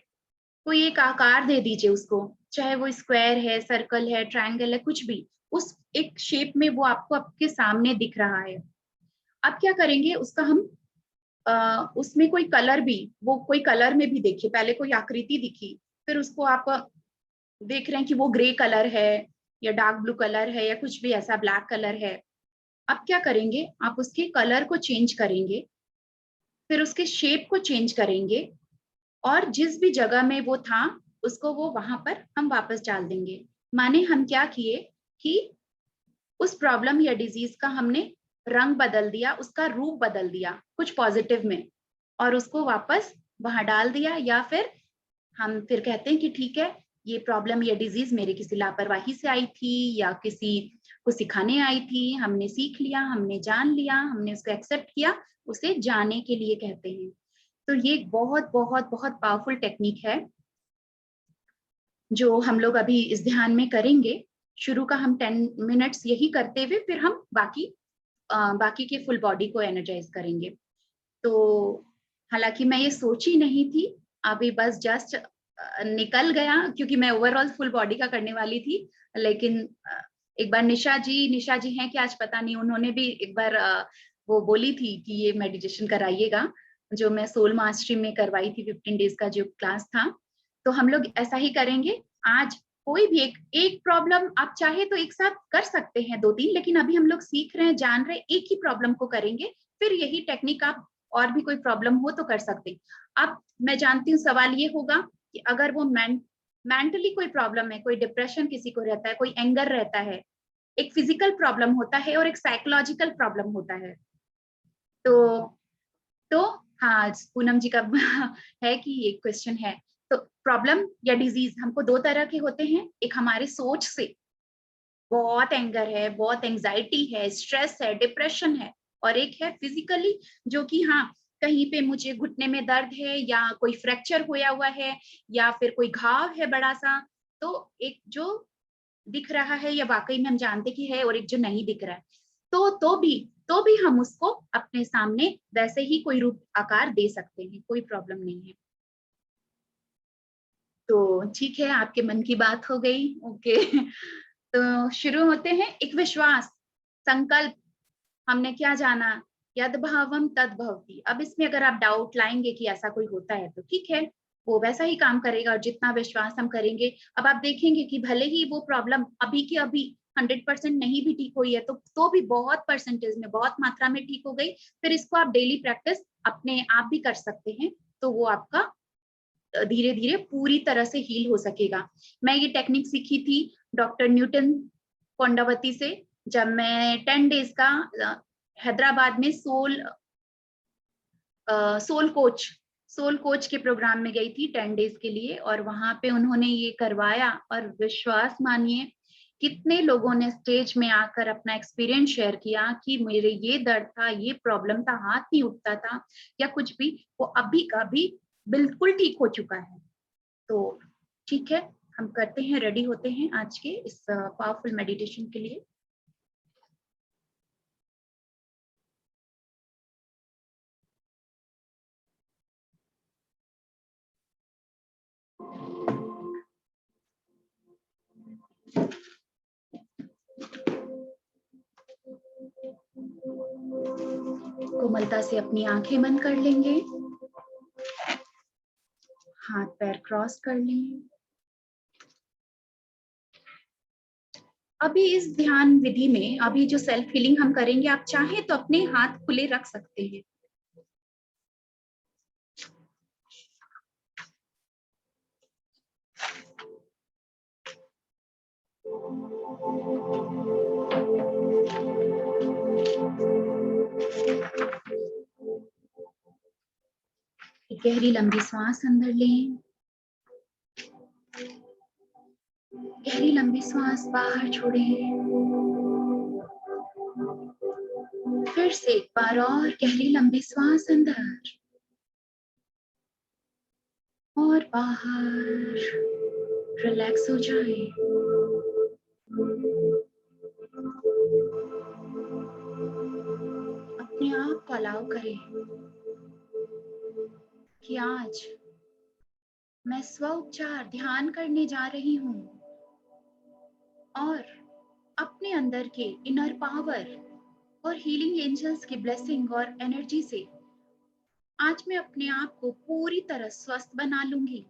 कोई एक आकार दे दीजिए उसको, चाहे वो स्क्वायर है, सर्कल है, ट्रायंगल है, कुछ भी, उस एक शेप में वो आपको आपके सामने दिख रहा है। आप क्या करेंगे, उसका हम उसमें कोई कलर भी, वो कोई कलर में भी देखिए, पहले कोई आकृति दिखी, फिर उसको आप देख रहे हैं कि वो ग्रे कलर है या डार्क ब्लू कलर है या कुछ भी ऐसा ब्लैक कलर है। आप क्या करेंगे, आप उसके कलर को चेंज करेंगे, फिर उसके शेप को चेंज करेंगे, और जिस भी जगह में वो था उसको वो वहां पर हम वापस डाल देंगे। माने हम क्या किए कि उस प्रॉब्लम या डिजीज का हमने रंग बदल दिया, उसका रूप बदल दिया कुछ पॉजिटिव में, और उसको वापस वहां डाल दिया। या फिर हम फिर कहते हैं कि ठीक है, ये प्रॉब्लम या डिजीज मेरे किसी लापरवाही से आई थी या किसी को सिखाने आई थी, हमने सीख लिया, हमने जान लिया, हमने उसको एक्सेप्ट किया, उसे जाने के लिए कहते हैं। तो ये बहुत बहुत बहुत पावरफुल टेक्निक है जो हम लोग अभी इस ध्यान में करेंगे। शुरू का हम 10 मिनट्स यही करते हुए फिर हम बाकी के फुल बॉडी को एनर्जाइज करेंगे। तो हालांकि मैं ये सोची नहीं थी, अभी बस जस्ट निकल गया, क्योंकि मैं ओवरऑल फुल बॉडी का करने वाली थी। लेकिन एक बार निशा जी हैं कि आज पता नहीं, उन्होंने भी एक बार वो बोली थी कि ये मेडिटेशन कराइएगा, जो मैं सोल मास्टरी में करवाई थी 15 डेज का जो क्लास था। तो हम लोग ऐसा ही करेंगे आज। कोई भी एक प्रॉब्लम आप चाहे तो एक साथ कर सकते हैं 2-3, लेकिन अभी हम लोग सीख रहे हैं, जान रहे हैं, एक ही प्रॉब्लम को करेंगे। फिर यही टेक्निक आप और भी कोई प्रॉब्लम हो तो कर सकते हैं। अब मैं जानती हूँ सवाल ये होगा कि अगर वो मेंटली कोई प्रॉब्लम है, कोई डिप्रेशन किसी को रहता है, कोई एंगर रहता है, एक फिजिकल प्रॉब्लम होता है और एक साइकोलॉजिकल प्रॉब्लम होता है। तो तो हाँ, पूनम जी का है कि ये क्वेश्चन है। तो प्रॉब्लम या डिजीज हमको दो तरह के होते हैं, एक हमारे सोच से बहुत एंगर है, बहुत एंजाइटी है, स्ट्रेस है, डिप्रेशन है, और एक है फिजिकली, जो कि हाँ, कहीं पे मुझे घुटने में दर्द है या कोई फ्रैक्चर होया हुआ है या फिर कोई घाव है बड़ा सा। तो एक जो दिख रहा है या वाकई में हम जानते कि है, और एक जो नहीं दिख रहा है, तो भी हम उसको अपने सामने वैसे ही कोई रूप आकार दे सकते हैं, कोई प्रॉब्लम नहीं है। तो ठीक है, आपके मन की बात हो गई, ओके। तो शुरू होते हैं। एक विश्वास, संकल्प, हमने क्या जाना, यद भावम तद भवति। अब इसमें अगर आप डाउट लाएंगे कि ऐसा कोई होता है तो ठीक है, वो वैसा ही काम करेगा, और जितना विश्वास हम करेंगे, अब आप देखेंगे कि भले ही वो प्रॉब्लम अभी के अभी 100% नहीं भी ठीक हुई है, तो भी बहुत परसेंटेज में, बहुत मात्रा में ठीक हो गई। फिर इसको आप डेली प्रैक्टिस अपने आप भी कर सकते हैं, तो वो आपका धीरे धीरे पूरी तरह से हील हो सकेगा। मैं ये टेक्निक सीखी थी डॉक्टर न्यूटन कोंडावती से, जब मैं 10 डेज का हैदराबाद में सोल कोच के प्रोग्राम में गई थी 10 डेज के लिए, और वहां पे उन्होंने ये करवाया, और विश्वास मानिए कितने लोगों ने स्टेज में आकर अपना एक्सपीरियंस शेयर किया कि मेरे ये दर्द था, ये प्रॉब्लम था, हाथ नहीं उठता था या कुछ भी, वो अभी का भी बिल्कुल ठीक हो चुका है। तो ठीक है, हम करते हैं, रेडी होते हैं आज के इस पावरफुल मेडिटेशन के लिए। कोमलता से अपनी आंखें बंद कर लेंगे, हाथ पैर क्रॉस कर लें। अभी इस ध्यान विधि में, अभी जो सेल्फ हीलिंग हम करेंगे, आप चाहे तो अपने हाथ खुले रख सकते हैं। एक गहरी लंबी सांस अंदर लें, गहरी लंबी सांस बाहर छोड़ें। फिर से एक बार और गहरी लंबी सांस अंदर और बाहर। रिलैक्स हो जाए। अलाउ करें कि आज मैं स्व उपचार ध्यान करने जा रही हूँ और अपने अंदर के इनर पावर और हीलिंग एंजल्स की ब्लेसिंग और एनर्जी से आज मैं अपने आप को पूरी तरह स्वस्थ बना लूंगी।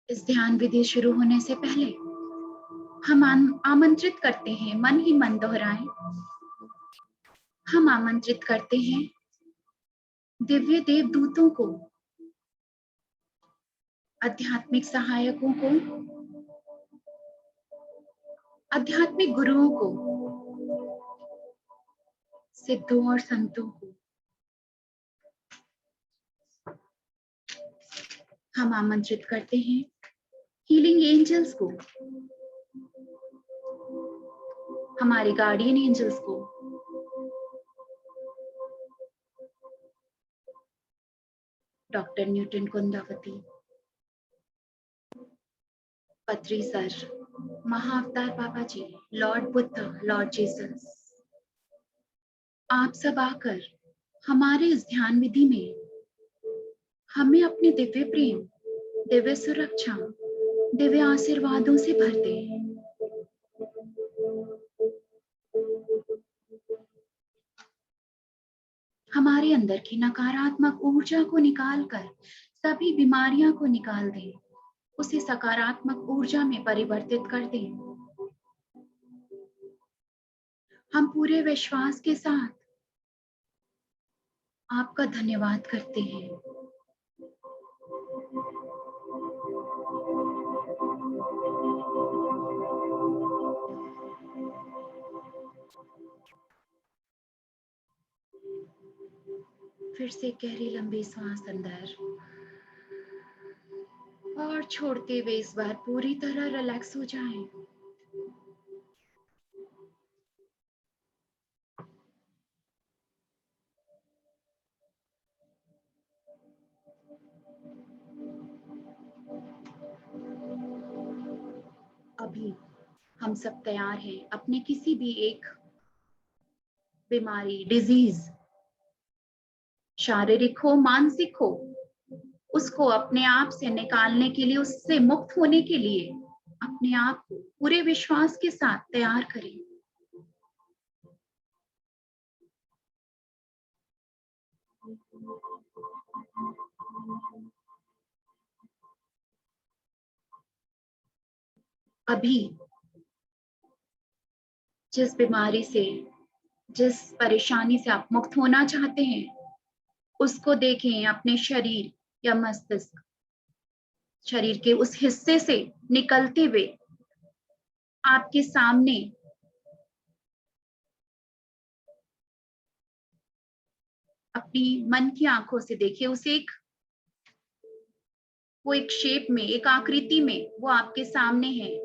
इस ध्यान विधि शुरू होने से पहले हम आमंत्रित करते हैं, मन ही मन दोहराएं, हम आमंत्रित करते हैं दिव्य देवदूतों को, आध्यात्मिक सहायकों को, आध्यात्मिक गुरुओं को, सिद्धों और संतों को। हम आमंत्रित करते हैं हीलिंग एंजल्स को, हमारे गार्डियन एंजल्स को, डॉक्टर न्यूटन कुंदावती, पत्री सर, महाअवतार बाबा जी, लॉर्ड बुद्ध, लॉर्ड जीसस, आप सब आकर हमारे इस ध्यान विधि में हमें अपने दिव्य प्रेम, दिव्य सुरक्षा, दिव्य आशीर्वादों से भरते हैं। हमारे अंदर की नकारात्मक ऊर्जा को निकालकर सभी बीमारियां को निकाल दें, उसे सकारात्मक ऊर्जा में परिवर्तित कर दें। हम पूरे विश्वास के साथ आपका धन्यवाद करते हैं। फिर से गहरी लंबी सांस अंदर और छोड़ते हुए इस बार पूरी तरह रिलैक्स हो जाएं। अभी हम सब तैयार हैं अपने किसी भी एक बीमारी, डिजीज, शारीरिक हो, मानसिक हो, उसको अपने आप से निकालने के लिए, उससे मुक्त होने के लिए अपने आप को पूरे विश्वास के साथ तैयार करें। अभी जिस बीमारी से, जिस परेशानी से आप मुक्त होना चाहते हैं, उसको देखें अपने शरीर या मस्तिष्क, शरीर के उस हिस्से से निकलते हुए आपके सामने अपनी मन की आंखों से देखिए उसे, वो एक शेप में, एक आकृति में वो आपके सामने है।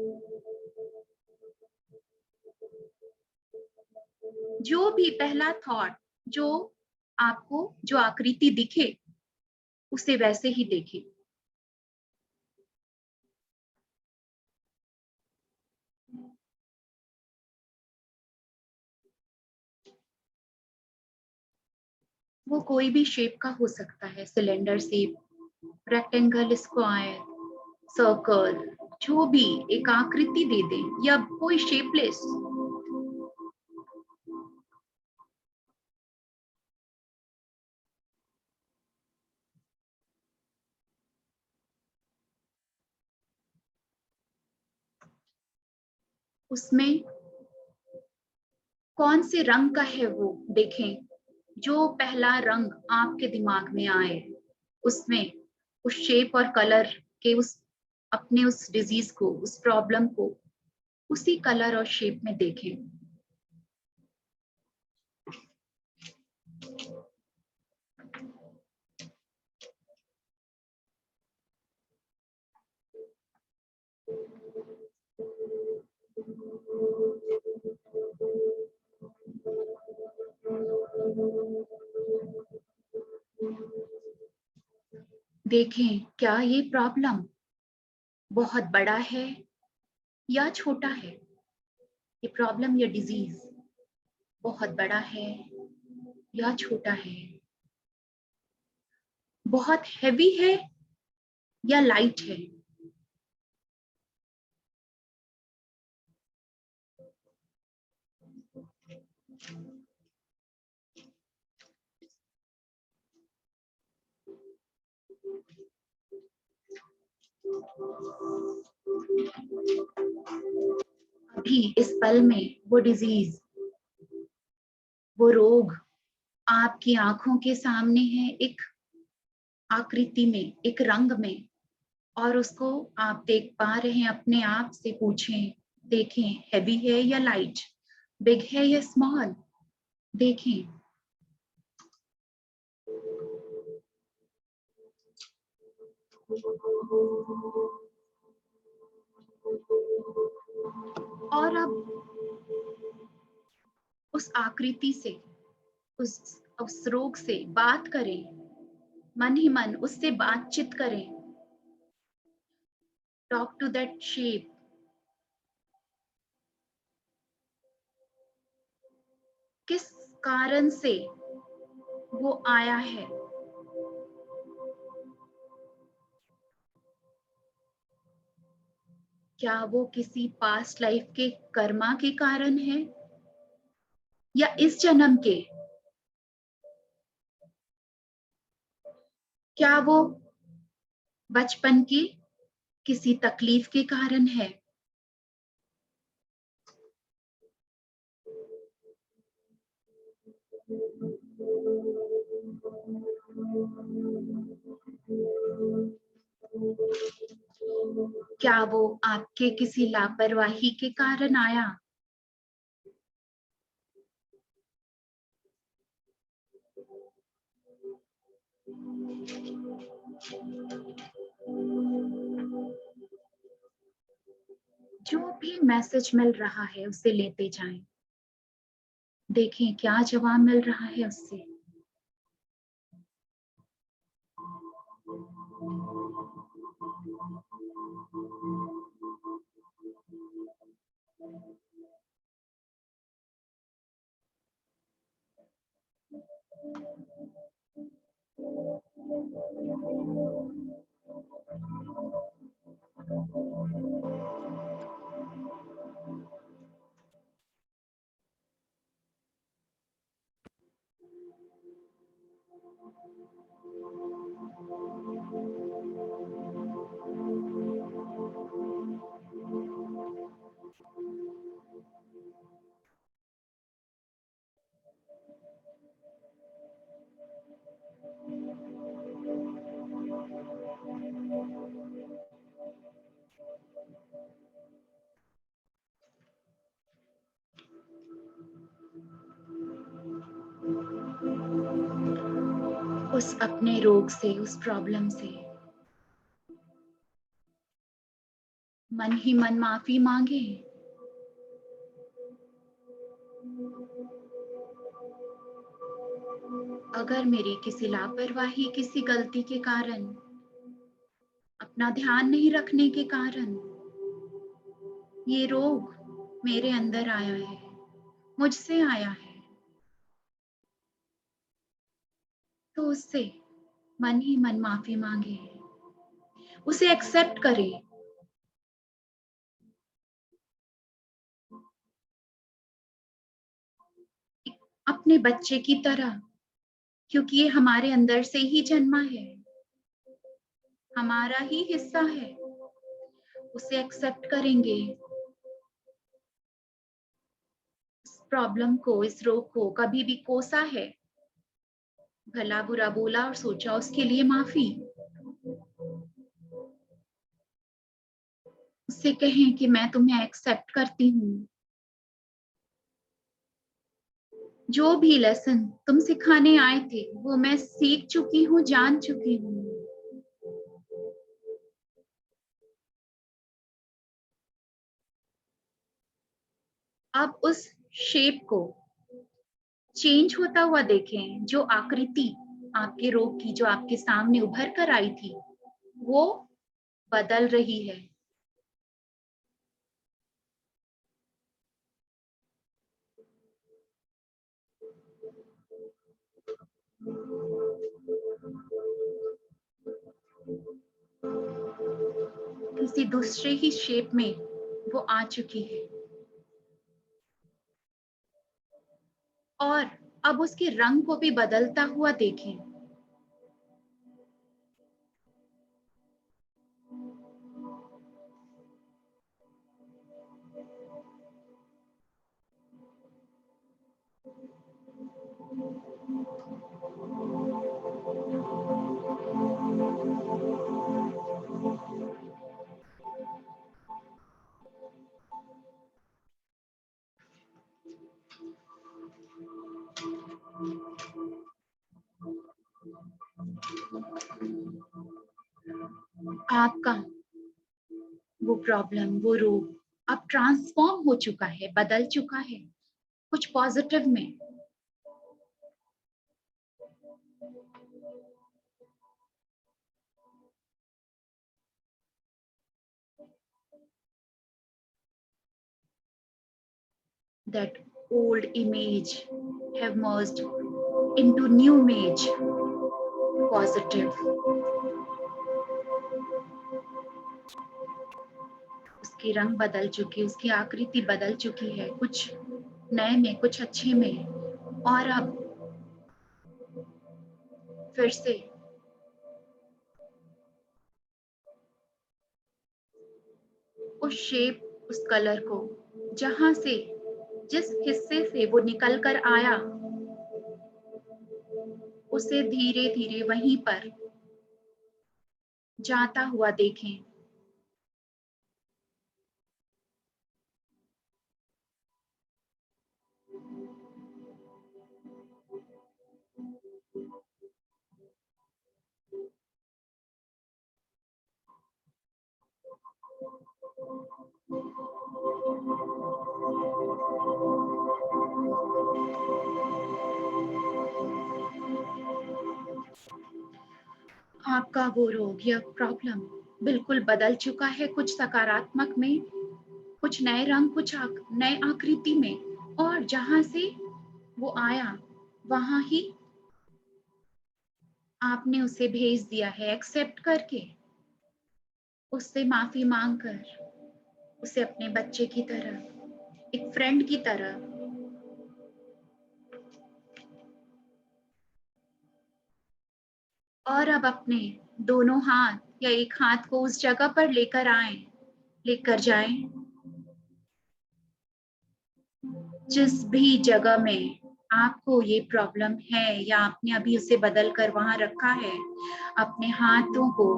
जो भी पहला थॉट, जो आपको जो आकृति दिखे उसे वैसे ही देखें। वो कोई भी शेप का हो सकता है, cylinder shape, rectangle, square, circle, जो भी एक आकृति दे दें या कोई शेपलेस। उसमें कौन से रंग का है वो देखें। जो पहला रंग आपके दिमाग में आए उसमें उस शेप और कलर के, उस अपने उस डिजीज को, उस प्रॉब्लम को उसी कलर और शेप में देखें। देखें क्या ये प्रॉब्लम बहुत बड़ा है या छोटा है। ये प्रॉब्लम या डिजीज बहुत बड़ा है या छोटा है, बहुत हैवी है या लाइट है। अभी इस पल में वो डिजीज, वो रोग आपकी आंखों के सामने है, एक आकृति में, एक रंग में, और उसको आप देख पा रहे हैं। अपने आप से पूछें, देखें हैवी है या लाइट, बिग है या स्मॉल, देखें। और अब उस आकृति से, उस रोग से बात करें, मन ही मन उससे बातचीत करें। Talk to that shape. किस कारण से वो आया है। क्या वो किसी पास्ट लाइफ के कर्मा के कारण है या इस जन्म के। क्या वो बचपन की किसी तकलीफ के कारण है। क्या वो आपके किसी लापरवाही के कारण आया। जो भी मैसेज मिल रहा है उसे लेते जाएं, देखें क्या जवाब मिल रहा है उससे। उस अपने रोग से, उस प्रॉब्लम से मन ही मन माफी मांगे। अगर मेरी किसी लापरवाही, किसी गलती के कारण, अपना ध्यान नहीं रखने के कारण ये रोग मेरे अंदर आया है, मुझसे आया है, तो उससे मन ही मन माफी मांगे, उसे एक्सेप्ट करें। अपने बच्चे की तरह, क्योंकि ये हमारे अंदर से ही जन्मा है, हमारा ही हिस्सा है। उसे एक्सेप्ट करेंगे। इस प्रॉब्लम को, इस रोग को कभी भी कोसा है, भला बुरा बोला और सोचा, उसके लिए माफी। उससे कहें कि मैं तुम्हें एक्सेप्ट करती हूँ। जो भी लेसन तुम सिखाने आए थे वो मैं सीख चुकी हूँ, जान चुकी हूँ। अब उस शेप को चेंज होता हुआ देखें, जो आकृति आपके रोग की जो आपके सामने उभर कर आई थी, वो बदल रही है। किसी दूसरे ही शेप में वो आ चुकी है और अब उसके रंग को भी बदलता हुआ देखें। आपका वो प्रॉब्लम, वो रोग अब ट्रांसफॉर्म हो चुका है, बदल चुका है कुछ पॉजिटिव में। That old image have merged into new image, positive. उसकी रंग बदल चुकी, उसकी आकृति बदल चुकी है, कुछ नए में, कुछ अच्छे में। और अब फिर से उस शेप, उस कलर को, जहां से, जिस हिस्से से वो निकल कर आया, उसे धीरे धीरे वहीं पर जाता हुआ देखें। आपका वो रोग या प्रॉब्लम बिल्कुल बदल चुका है, कुछ सकारात्मक में, कुछ नए रंग, कुछ नए आकृति में। और जहां से वो आया, वहां ही आपने उसे भेज दिया है, एक्सेप्ट करके, उससे माफी मांगकर, उसे अपने बच्चे की तरह, एक फ्रेंड की तरह। और अब अपने दोनों हाथ या एक हाथ को उस जगह पर लेकर जाएं, जिस भी जगह में आपको ये प्रॉब्लम है या आपने अभी उसे बदल कर वहां रखा है, अपने हाथों को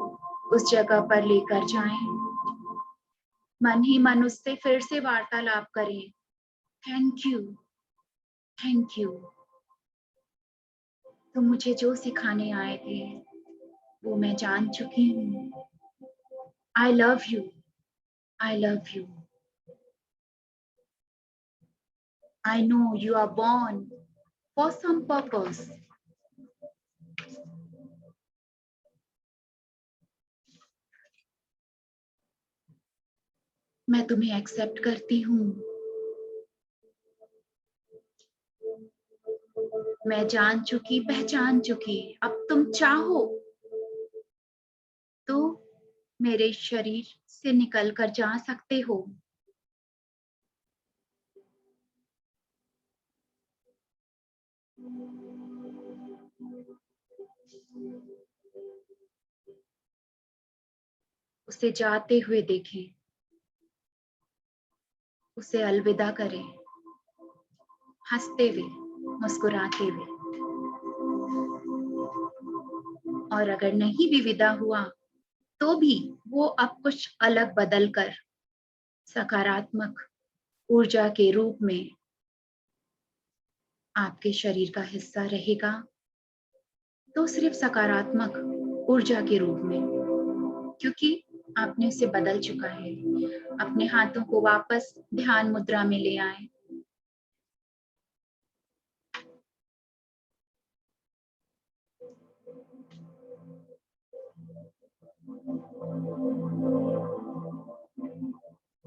उस जगह पर लेकर जाएं। मन ही मन उससे फिर से वार्तालाप करें। थैंक यू, थैंक यू, तुम मुझे जो सिखाने आए थे वो मैं जान चुकी हूँ। I love you, I love you. I know you are born for some purpose. मैं तुम्हें एक्सेप्ट करती हूँ। मैं जान चुकी, पहचान चुकी। अब तुम चाहो तो मेरे शरीर से निकल कर जा सकते हो। उसे जाते हुए देखें, उसे अलविदा करें, हंसते हुए, मुस्कुराते हुए। और अगर नहीं भी विदा हुआ तो भी वो अब कुछ अलग बदल कर सकारात्मक ऊर्जा के रूप में आपके शरीर का हिस्सा रहेगा, तो सिर्फ सकारात्मक ऊर्जा के रूप में, क्योंकि आपने उसे बदल चुका है। अपने हाथों को वापस ध्यान मुद्रा में ले आए।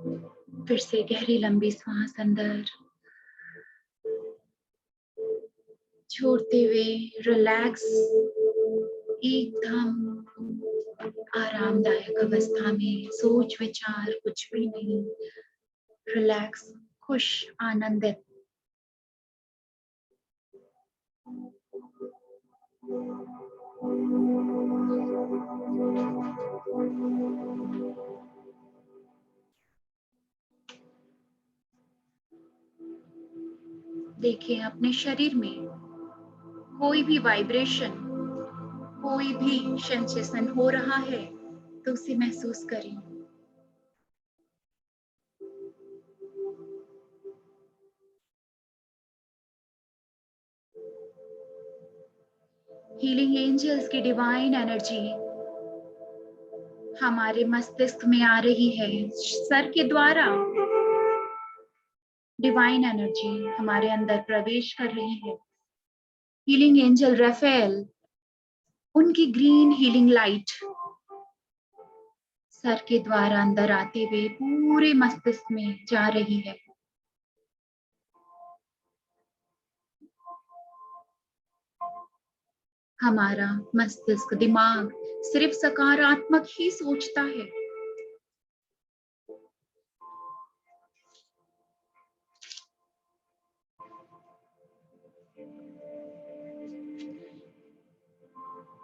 फिर से गहरी लंबी सांस अंदर छोड़ते हुए रिलैक्स, एकदम आरामदायक अवस्था में, सोच विचार कुछ भी नहीं, रिलैक्स, खुश, आनंदित। देखिए अपने शरीर में कोई भी वाइब्रेशन, कोई भी सेंसेशन हो रहा है तो उसे महसूस करें। हीलिंग एंजल्स की डिवाइन एनर्जी हमारे मस्तिष्क में आ रही है, सर के द्वारा डिवाइन एनर्जी हमारे अंदर प्रवेश कर रही है। हीलिंग एंजल राफेल, उनकी ग्रीन हीलिंग लाइट सर के द्वारा अंदर आते हुए पूरे मस्तिष्क में जा रही है। हमारा मस्तिष्क, दिमाग सिर्फ सकारात्मक ही सोचता है।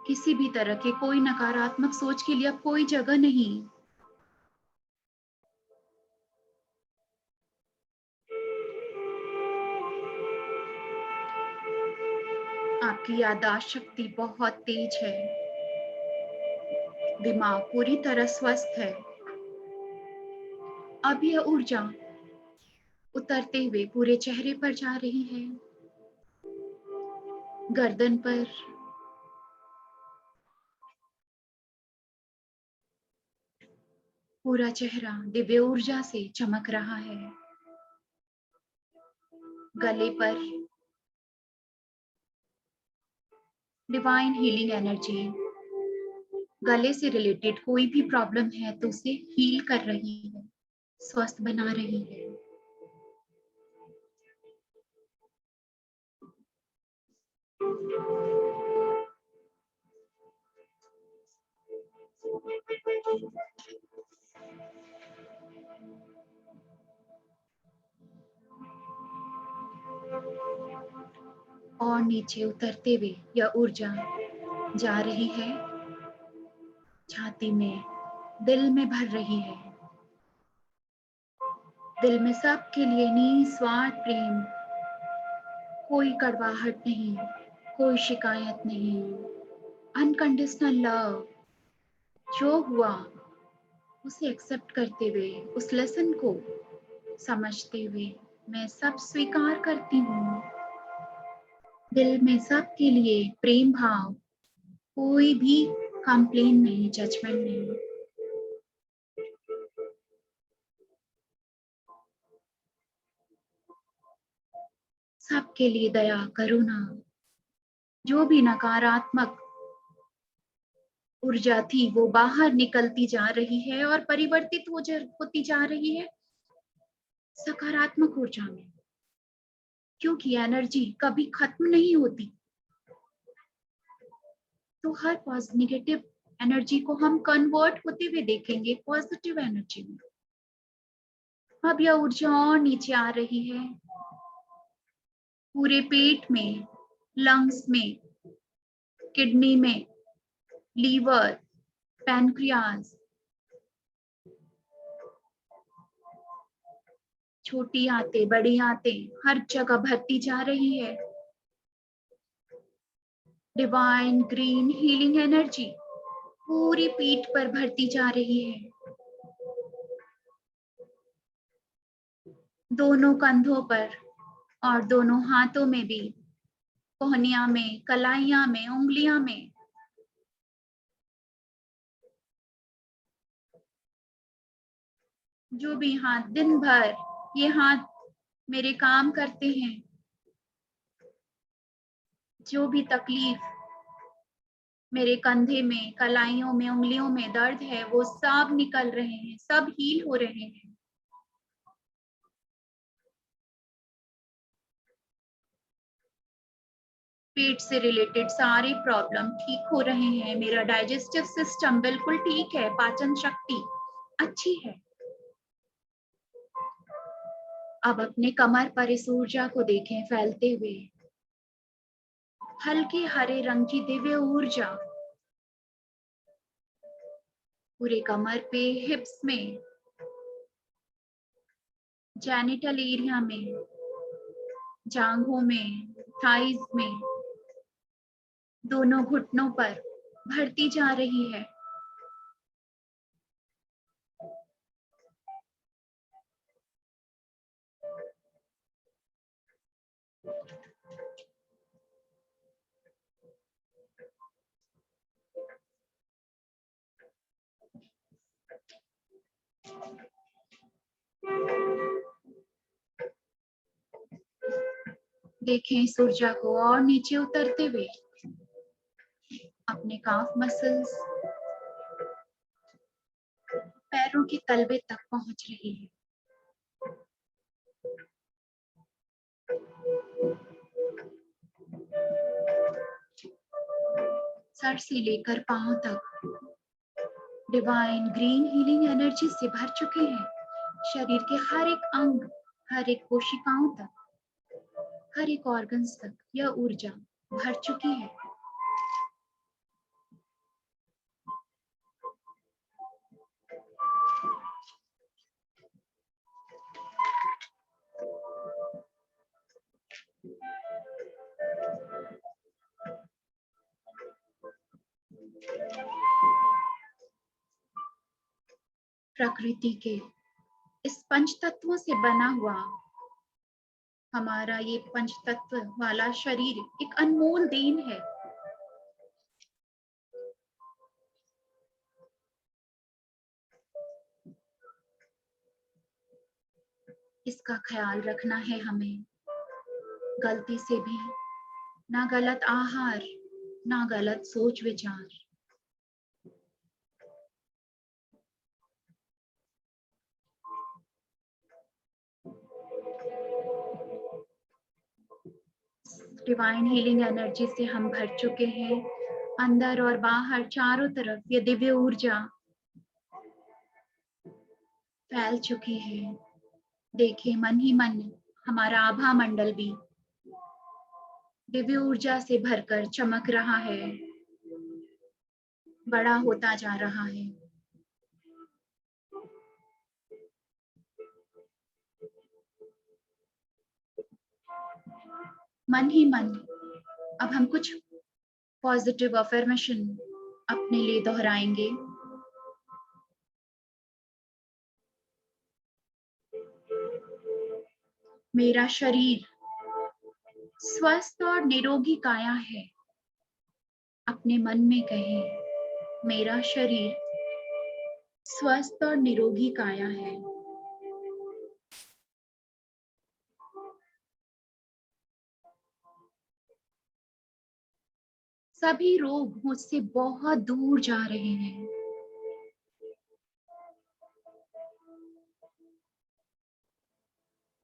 किसी भी तरह के कोई नकारात्मक सोच के लिए अब कोई जगह नहीं। आपकी याददाश्त शक्ति बहुत तेज है, दिमाग पूरी तरह स्वस्थ है। अब यह ऊर्जा उतरते हुए पूरे चेहरे पर जा रही है, गर्दन पर, पूरा चेहरा दिव्य ऊर्जा से चमक रहा है। गले पर डिवाइन हीलिंग एनर्जी गले से रिलेटेड कोई भी प्रॉब्लम है तो उसे हील कर रही है, स्वस्थ बना रही है। और नीचे उतरते हुए यह ऊर्जा जा रही है, छाती में, दिल में भर रही है। दिल में सबके लिए निस्वार्थ प्रेम, कोई कड़वाहट नहीं, कोई शिकायत नहीं, अनकंडीशनल लव। जो हुआ उसे एक्सेप्ट करते हुए, उस लेसन को समझते हुए मैं सब स्वीकार करती हूँ। दिल में सबके लिए प्रेम भाव, कोई भी कंप्लेन नहीं, जजमेंट नहीं। सबके लिए दया, करुणा। जो भी नकारात्मक ऊर्जा थी वो बाहर निकलती जा रही है और परिवर्तित होती जा रही है सकारात्मक ऊर्जा में, क्योंकि एनर्जी कभी खत्म नहीं होती। तो हर नेगेटिव एनर्जी को हम कन्वर्ट होते हुए देखेंगे पॉजिटिव एनर्जी में। अब यह ऊर्जा और नीचे आ रही है, पूरे पेट में, लंग्स में, किडनी में, लीवर, पैनक्रियाज, छोटी आंतें, बड़ी आंतें, हर जगह भरती जा रही है। डिवाइन ग्रीन हीलिंग एनर्जी पूरी पीठ पर भरती जा रही है, दोनों कंधों पर और दोनों हाथों में भी, कोहनिया में, कलाइयां में, उंगलियां में। जो भी हाथ दिन भर ये हाथ मेरे काम करते हैं, जो भी तकलीफ मेरे कंधे में, कलाइयों में, उंगलियों में दर्द है, वो सब निकल रहे हैं, सब हील हो रहे हैं। पेट से रिलेटेड सारे प्रॉब्लम ठीक हो रहे हैं, मेरा डाइजेस्टिव सिस्टम बिल्कुल ठीक है, पाचन शक्ति अच्छी है। अब अपने कमर पर इस ऊर्जा को देखें फैलते हुए, हल्के हरे रंग की दिव्य ऊर्जा पूरे कमर पे, हिप्स में, जेनिटल एरिया में, जांघों में, थाइज में, दोनों घुटनों पर भरती जा रही है। देखें इस ऊर्जा को और नीचे उतरते हुए अपने काफ मसल्स, पैरों के तलवे तक पहुंच रही है। सर से लेकर पांव तक डिवाइन ग्रीन हीलिंग एनर्जी से भर चुके हैं। शरीर के हर एक अंग, हर एक कोशिकाओं तक, हर एक ऑर्गन्स तक यह ऊर्जा भर चुकी है। प्रकृति के इस पंच तत्वों से बना हुआ हमारा ये पंच तत्व वाला शरीर एक अनमोल देन है। इसका ख्याल रखना है हमें, गलती से भी ना गलत आहार, ना गलत सोच विचार। डिवाइन हीलिंग एनर्जी से हम भर चुके हैं। अंदर और बाहर चारों तरफ ये दिव्य ऊर्जा फैल चुकी है। देखिए मन ही मन हमारा आभा मंडल भी दिव्य ऊर्जा से भरकर चमक रहा है, बड़ा होता जा रहा है। मन ही मन अब हम कुछ पॉजिटिव अफर्मेशन अपने लिए दोहराएंगे। मेरा शरीर स्वस्थ और निरोगी काया है। अपने मन में कहें, मेरा शरीर स्वस्थ और निरोगी काया है। सभी रोग मुझसे बहुत दूर जा रहे हैं।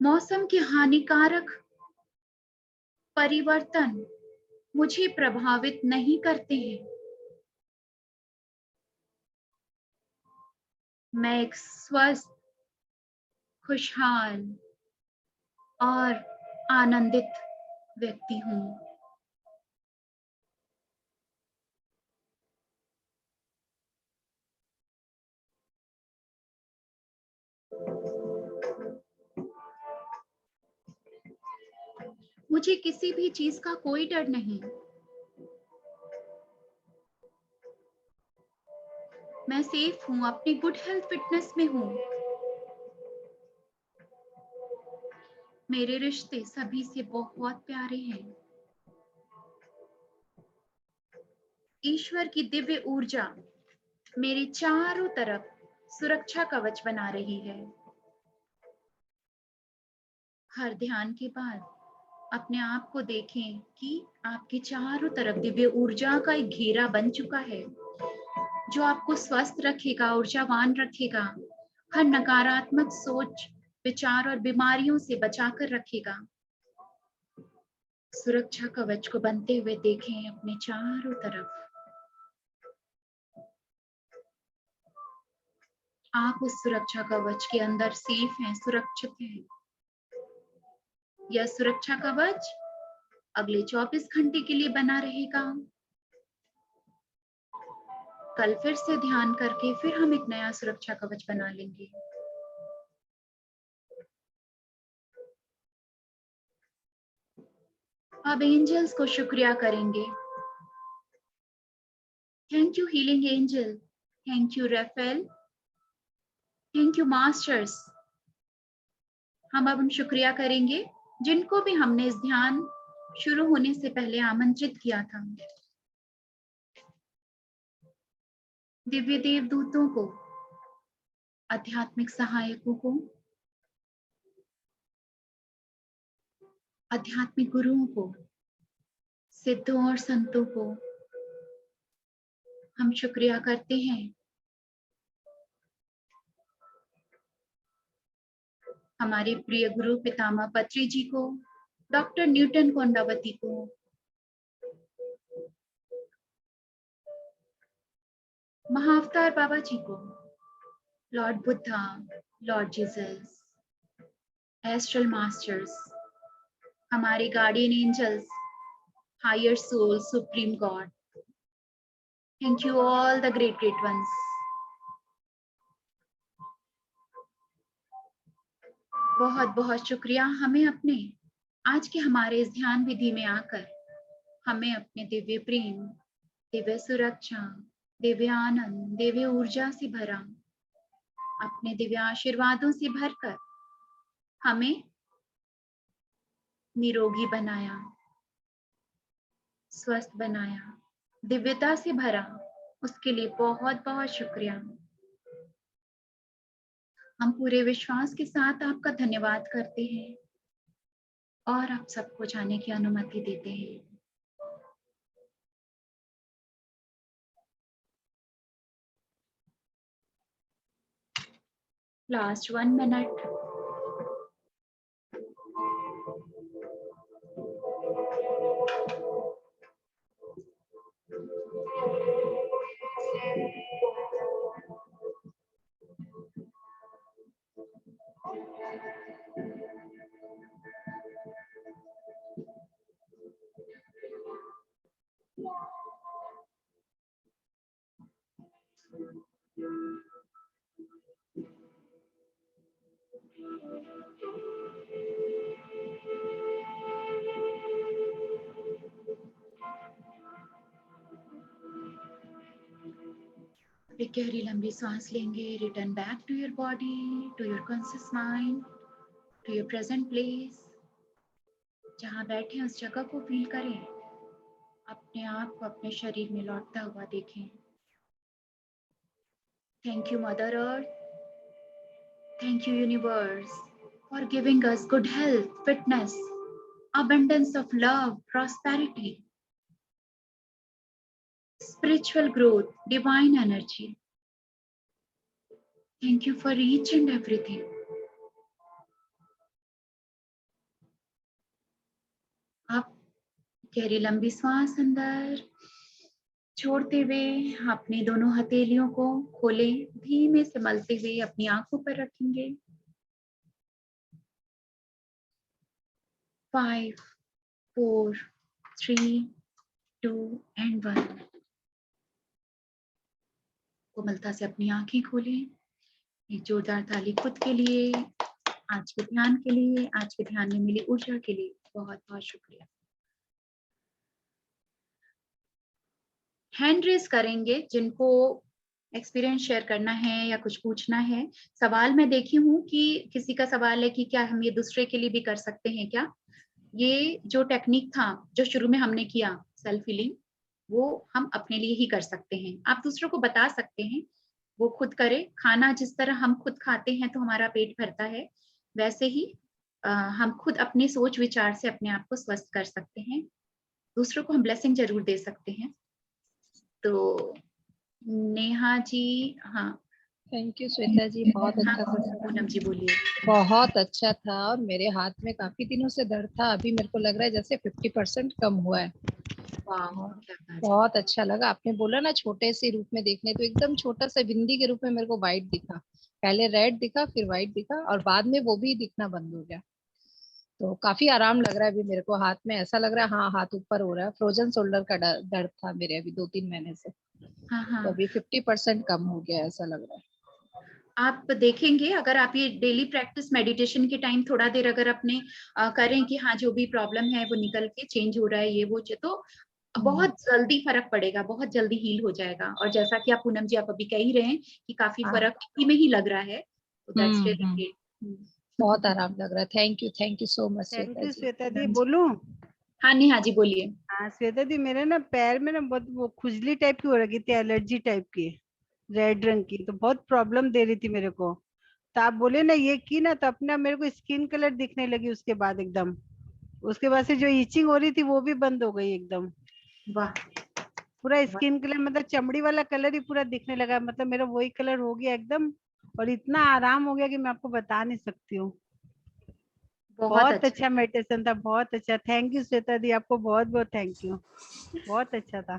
मौसम के हानिकारक परिवर्तन मुझे प्रभावित नहीं करते हैं। मैं एक स्वस्थ, खुशहाल और आनंदित व्यक्ति हूँ। मुझे किसी भी चीज का कोई डर नहीं। मैं सेफ हूँ, अपनी गुड हेल्थ फिटनेस में हूँ। मेरे रिश्ते सभी से बहुत प्यारे हैं। ईश्वर की दिव्य ऊर्जा मेरे चारों तरफ सुरक्षा कवच बना रही है। हर ध्यान के बाद अपने आप को देखें कि आपके चारों तरफ दिव्य ऊर्जा का एक घेरा बन चुका है, जो आपको स्वस्थ रखेगा, ऊर्जावान रखेगा, हर नकारात्मक सोच, विचार और बीमारियों से बचाकर रखेगा। सुरक्षा कवच को बनते हुए देखें अपने चारों तरफ। आप उस सुरक्षा कवच के अंदर सेफ हैं, सुरक्षित हैं। यह सुरक्षा कवच अगले 24 घंटे के लिए बना रहेगा। कल फिर से ध्यान करके फिर हम एक नया सुरक्षा कवच बना लेंगे। अब एंजल्स को शुक्रिया करेंगे। Thank you healing angel, thank you Raphael, thank you masters. हम अब शुक्रिया करेंगे जिनको भी हमने इस ध्यान शुरू होने से पहले आमंत्रित किया था। दिव्य देवदूतों को, आध्यात्मिक सहायकों को, आध्यात्मिक गुरुओं को, सिद्धों और संतों को हम शुक्रिया करते हैं। हमारे प्रिय गुरु पितामह पत्री जी को, डॉक्टर न्यूटन कोंडावती को, महाअवतार बाबा जी को, Lord Buddha, Lord Jesus, astral masters, हमारे guardian angels, higher soul, supreme God, thank you all the great great ones. बहुत बहुत शुक्रिया हमें अपने आज के हमारे इस ध्यान विधि में आकर हमें अपने दिव्य प्रेम, दिव्य सुरक्षा, दिव्य आनंद, दिव्य ऊर्जा से भरा, अपने दिव्य आशीर्वादों से भरकर हमें निरोगी बनाया, स्वस्थ बनाया, दिव्यता से भरा। उसके लिए बहुत बहुत शुक्रिया। हम पूरे विश्वास के साथ आपका धन्यवाद करते हैं और आप सबको जाने की अनुमति देते हैं। Last 1 minute. एक गहरी लंबी सांस लेंगे। Return back to your body, to your conscious mind, to your present place. जहां बैठे उस जगह को फील करें। अपने आप को अपने शरीर में लौटता हुआ देखें। Thank you mother earth, thank you universe for giving us good health, fitness, abundance of love, prosperity, spiritual growth, divine energy. Thank you for each and everything. आप गहरी लंबी सांस अंदर छोड़ते हुए अपनी दोनों हथेलियों को खोलें, धीमे से मलते हुए अपनी आंखों पर रखेंगे। 5, 4, 3, 2 and 1। कोमलता से अपनी आंखें खोलें। एक जोरदार ताली खुद के लिए, आज के ध्यान के लिए, आज के ध्यान में मिली ऊर्जा के लिए बहुत बहुत शुक्रिया। हैंड रेज करेंगे जिनको एक्सपीरियंस शेयर करना है या कुछ पूछना है। सवाल मैं देखी हूँ कि किसी का सवाल है कि क्या हम ये दूसरे के लिए भी कर सकते हैं क्या? ये जो टेक्निक था जो शुरू में हमने किया सेल्फ हीलिंग, वो हम अपने लिए ही कर सकते हैं। आप दूसरों को बता सकते हैं, वो खुद करे। खाना जिस तरह हम खुद खाते हैं तो हमारा पेट भरता है, वैसे ही हम खुद अपने सोच विचार से अपने आप को स्वस्थ कर सकते हैं। दूसरों को हम ब्लेसिंग जरूर दे सकते हैं। तो नेहा जी, हाँ, थैंक यू श्वेता जी, बहुत हाँ अच्छा था। पूनम जी बोलिए। बहुत अच्छा था, और मेरे हाथ में काफी दिनों से दर्द था, अभी मेरे को लग रहा है जैसे 50% कम हुआ है। वाह और क्या बात है। बहुत अच्छा लगा, आपने बोला ना छोटे से रूप में देखने, तो एकदम छोटा सा बिंदी के रूप में मेरे को वाइट दिखा। पहले रेड दिखा, फिर वाइट दिखा, और बाद में वो भी दिखना बंद हो गया। तो काफी आराम लग रहा है अभी मेरे को, हाथ में ऐसा लग रहा है, हाँ हाथ ऊपर हो रहा है। फ्रोजन शोल्डर का दर्द था मेरे अभी 2-3 महीने से, हाँ तो हाँ। अभी 50% कम हो गया, ऐसा लग रहा है। आप देखेंगे अगर आप ये डेली प्रैक्टिस मेडिटेशन के टाइम थोड़ा देर अगर अपने करें कि हाँ जो भी प्रॉब्लम है वो निकल के चेंज हो रहा है ये वो तो हम्म, बहुत जल्दी फर्क पड़ेगा, बहुत जल्दी हील हो जाएगा। और जैसा कि आप पूनम जी आप अभी कह ही रहे हैं कि काफी हाँ। फर्क इसी में ही लग रहा है, तो दैट्स रियली हम्म। बहुत ग्रेट। आराम लग रहा है। Thank you so much thank Shweta you ji. Shweta di, Poonam ji. बोलूं? हाँ नेहा जी बोलिए। हाँ श्वेता दी, मेरे ना पैर में ना बहुत वो खुजली टाइप की हो रही थी, एलर्जी टाइप की, रेड रंग की, तो बहुत प्रॉब्लम दे रही थी मेरे को। तो आप बोले ना ये की ना, तो अपना मेरे को स्किन कलर दिखने लगी उसके बाद एकदम। उसके बाद से जो इचिंग हो रही थी वो भी बंद हो गई एकदम। वाह। पूरा वाह, स्किन कलर मतलब चमड़ी वाला कलर ही पूरा दिखने लगा, मतलब मेरा वही कलर हो गया एकदम। और इतना आराम हो गया कि मैं आपको बता नहीं सकती हूँ। बहुत बहुत अच्छा। अच्छा मेडिटेशन था, बहुत अच्छा। थैंक यू श्वेता दी, आपको बहुत बहुत थैंक यू। बहुत अच्छा था।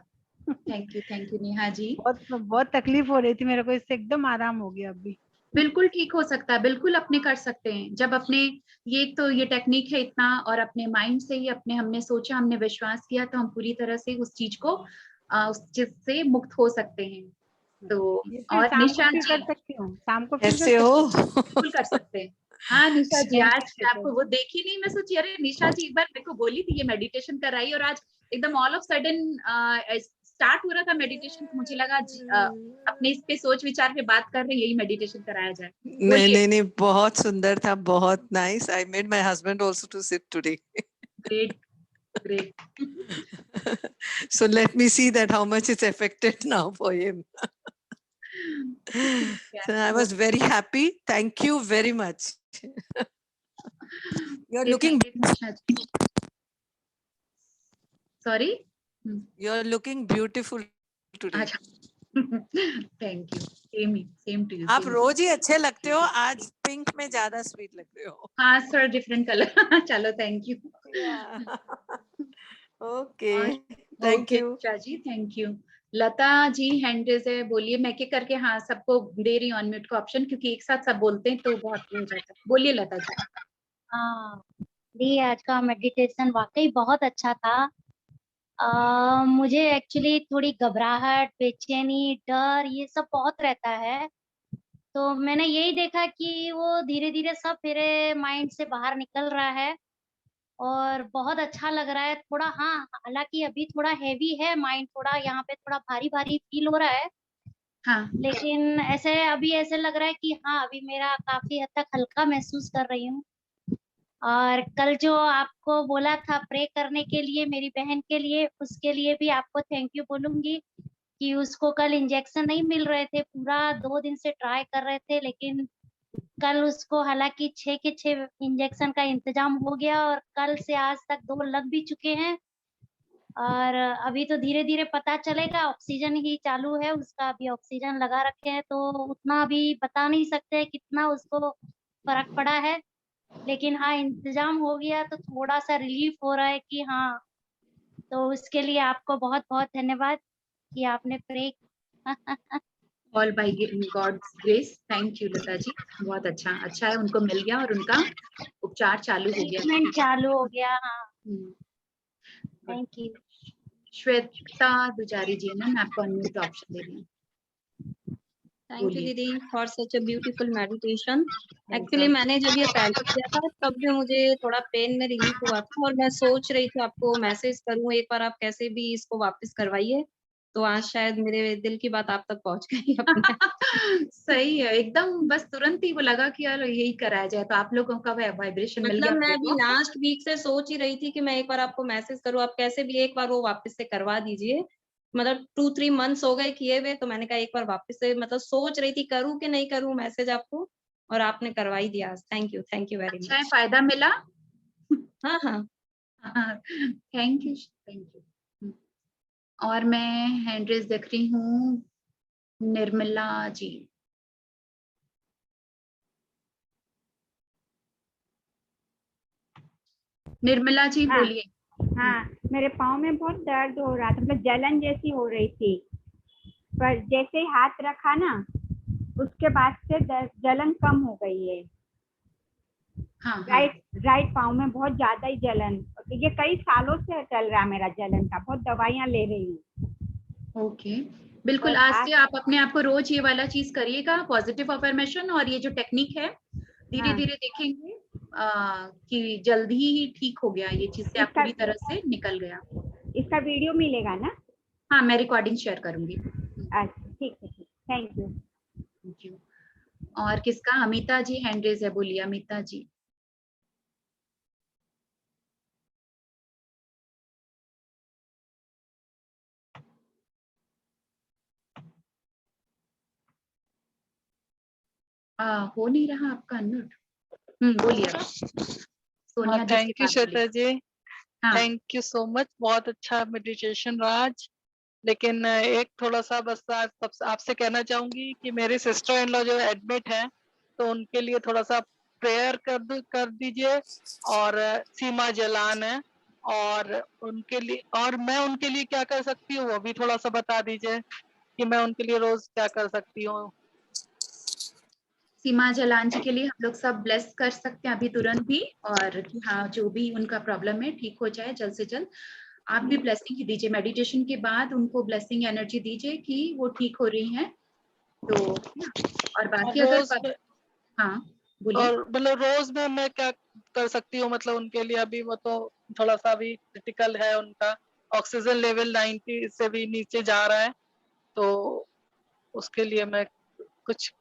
Thank you Neha ji. बहुत बहुत तकलीफ हो रही थी मेरे को, इससे एकदम आराम हो गया अभी। बिल्कुल ठीक हो सकता है, बिल्कुल अपने कर सकते हैं जब अपने ये एक तो ये टेक्निक है इतना, और अपने माइंड से ही अपने हमने सोचा हमने विश्वास किया तो हम पूरी तरह से उस चीज को उस चीज से मुक्त हो सकते हैं। तो ये फिर और शाम को निशा फिर जी कर सकती हूँ, शाम को फिर कर कैसे हो? सकती हूँ। बिल्कुल कर सकते हैं। हाँ निशा जी थैंक यू आज श्वेता आपको जी। वो देखी नहीं, मैं सोची अरे निशा जी एक बार मेरे को बोली थी ये मेडिटेशन कराई, और आज एकदम ऑल ऑफ सडन स्टार्ट हो रहा था मेडिटेशन, तो मुझे लगा अपने इस पे सोच विचार पे बात कर रहे हैं, यही मेडिटेशन कराया जाए। नहीं बोलिए। नहीं नहीं, बहुत सुंदर था, बहुत nice. I made my husband also to sit today. Great great. So let me see that how much it's affected now for him. So I was very happy. Thank you very much. You're looking sorry. you're looking beautiful today. अच्छा। Thank you, same to you आप same. रोज ही अच्छे लगते हो, आज pink में ज्यादा स्वीट लग रहे हो. हाँ सर डिफरेंट कलर। चलो थैंक यू। Yeah. और Okay. Thank okay you. Nisha ji thank you. Lata ji hand raise है, बोलिए। मैं के करके हाँ सबको दे रही हूँ अनम्यूट का ऑप्शन, क्योंकि एक साथ सब बोलते हैं तो बहुत हो जाता है। बोलिए लता जी। हाँ दी, आज का मेडिटेशन वाकई बहुत अच्छा था। मुझे एक्चुअली थोड़ी घबराहट, बेचैनी, डर ये सब बहुत रहता है। तो मैंने यही देखा कि वो धीरे धीरे सब मेरे माइंड से बाहर निकल रहा है, और बहुत अच्छा लग रहा है। थोड़ा हाँ, हालांकि अभी थोड़ा हैवी है माइंड, थोड़ा यहाँ पे थोड़ा भारी भारी फील हो रहा है, हाँ लेकिन ऐसे अभी ऐसे लग रहा है कि हाँ अभी मेरा काफी हद तक हल्का महसूस कर रही हूँ। और कल जो आपको बोला था प्रे करने के लिए मेरी बहन के लिए, उसके लिए भी आपको थैंक यू बोलूंगी कि उसको कल इंजेक्शन नहीं मिल रहे थे, पूरा 2 दिन से ट्राई कर रहे थे, लेकिन कल उसको हालांकि 6 के 6 इंजेक्शन का इंतजाम हो गया, और कल से आज तक 2 लग भी चुके हैं। और अभी तो धीरे धीरे पता चलेगा, ऑक्सीजन ही चालू है उसका, अभी ऑक्सीजन लगा रखे हैं, तो उतना अभी बता नहीं सकते कितना उसको फर्क पड़ा है। लेकिन हाँ इंतजाम हो गया तो थोड़ा सा रिलीफ हो रहा है कि हाँ, तो उसके लिए आपको बहुत बहुत धन्यवाद कि आपने pray. All by God's grace. Thank you Lata ji. बहुत अच्छा, अच्छा है उनको मिल गया और उनका उपचार चालू हो गया। ट्रीटमेंट चालू हो गया, हाँ। हम्म, good। Thank you. Shweta Dujari ji ने मैं आपको अनम्यूट ऑप्शन दे रही हूँ। थैंक यू बोलिए। दीदी for such a beautiful meditation. Actually welcome. मैंने जब ये पहले किया था तब जो मुझे थोड़ा पेन में रिलीफ हुआ था, और मैं सोच रही थी आपको मैसेज करूं एक बार, आप कैसे भी इसको वापस करवाइए। तो आज शायद मेरे दिल की बात आप तक पहुंच गई अपने। सही है एकदम, बस तुरंत ही वो लगा कि यार यही कराया जाए, तो आप लोगों का वाइब्रेशन मिल मतलब गया मैं मेरे अभी को। लास्ट वीक से सोच ही रही थी कि मैं एक बार आपको मैसेज करूं, आप कैसे भी एक बार वो वापस से करवा दीजिए। मतलब 2-3 मंथ्स हो गए किए हुए, तो मैंने कहा एक बार वापस से, मतलब सोच रही थी करूं कि नहीं करूं मैसेज आपको, और आपने करवा ही दिया। थैंक यू वेरी अच्छा है, मच। फायदा मिला। हाँ हाँ। Thank you. और मैं हैंड रेज देख रही हूँ, निर्मला जी। निर्मला जी हाँ। बोलिए। हाँ, मेरे पाँव में बहुत दर्द हो रहा था, मतलब जलन जैसी हो रही थी, पर जैसे ही हाथ रखा ना, उसके बाद से जलन कम हो गई है। हाँ हाँ राइट पाँव में बहुत ज्यादा ही जलन, ये कई सालों से चल रहा है मेरा जलन का, बहुत दवाइयाँ ले रही हूँ। ओके, बिल्कुल। और आज आज से आप अपने आप को रोज ये वाला चीज करिएगा, पॉजिटिव अफर्मेशन, और ये जो टेक्निक है धीरे हाँ, धीरे देखेंगे कि जल्दी ही ठीक हो गया, ये चीज से आप इसका पूरी तरह से निकल गया। इसका वीडियो मिलेगा ना? हाँ, मैं रिकॉर्डिंग शेयर करूंगी। अच्छा, ठीक है, थैंक यू। Thank you. और किसका? अमिता जी हैंड रेज है, बोलिए अमिता जी। हो नहीं रहा आपका अनम्यूट। बोलिए आप। सोनिया जी से थैंक यू बात श्वेता बोलिए। जी, हाँ थैंक यू सो मच। बहुत अच्छा मेडिटेशन रहा आज। लेकिन एक थोड़ा सा बस आपसे कहना चाहूंगी कि मेरी सिस्टर इन लॉ जो एडमिट है, तो उनके लिए थोड़ा सा प्रेयर कर दीजिए। और सीमा जलान है, और उनके लिए, और मैं उनके लिए क्या कर सकती हूँ वो भी थोड़ा सा बता दीजिए कि मैं उनके लिए रोज क्या कर सकती हूँ। सीमा जलान जी के लिए हम लोग सब ब्लेस कर सकते हैं अभी तुरंत ही, और कि हाँ जो भी उनका प्रॉब्लम है ठीक हो जाए जल्द से जल्द। आप भी ब्लेसिंग ही दीजिए, मेडिटेशन के बाद उनको ब्लेसिंग एनर्जी दीजिए कि वो ठीक हो रही हैं। तो और बाकी और अगर रोज हाँ बोलिए। और मतलब रोज में मैं क्या कर सकती हूँ, मतलब उनके लिए? अभी वो तो थोड़ा सा भी क्रिटिकल है, उनका ऑक्सीजन लेवल 90 से भी नीचे जा रहा है, तो उसके लिए मैं कुछ,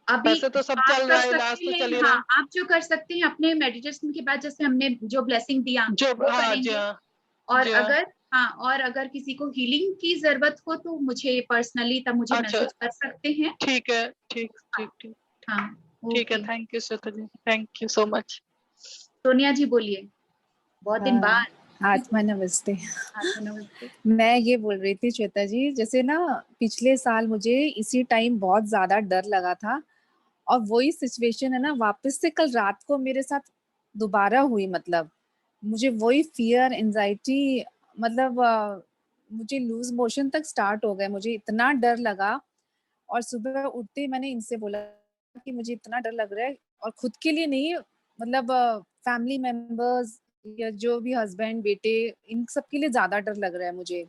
अभी वैसे तो सब आप चल कर रहा है, इलाज सकते तो हैं, चल ही रहा हाँ है। आप जो कर सकते हैं अपने मेडिटेशन के बाद, जैसे हमने जो ब्लेसिंग दिया जो वो हाँ जी, करेंगे। हाँ और जी, हाँ। अगर हाँ, और अगर किसी को हीलिंग की जरूरत हो तो मुझे पर्सनली तब मुझे अच्छा, मैसेज कर सकते हैं। ठीक है, ठीक हाँ ठीक ठीक हाँ ठीक है। Okay. Thank you Shweta ji, thank you so much. Sonia ji बोलिए, बहुत दिन बाद। आत्मा नमस्ते। आत्मा नमस्ते। मैं ये बोल रही थी श्वेता जी, जैसे ना पिछले साल मुझे इसी टाइम बहुत ज्यादा डर लगा था, और वही सिचुएशन है ना वापस से कल रात को मेरे साथ दोबारा हुई। मतलब मुझे वही फियर एंजाइटी, मतलब मुझे लूज मोशन तक स्टार्ट हो गए, मुझे इतना डर लगा। और सुबह उठते ही मैंने इनसे बोला कि मुझे इतना डर लग रहा है, और खुद के लिए नहीं, मतलब फैमिली मेंबर्स या जो भी हस्बैंड बेटे, इन सब के लिए ज्यादा डर लग रहा है मुझे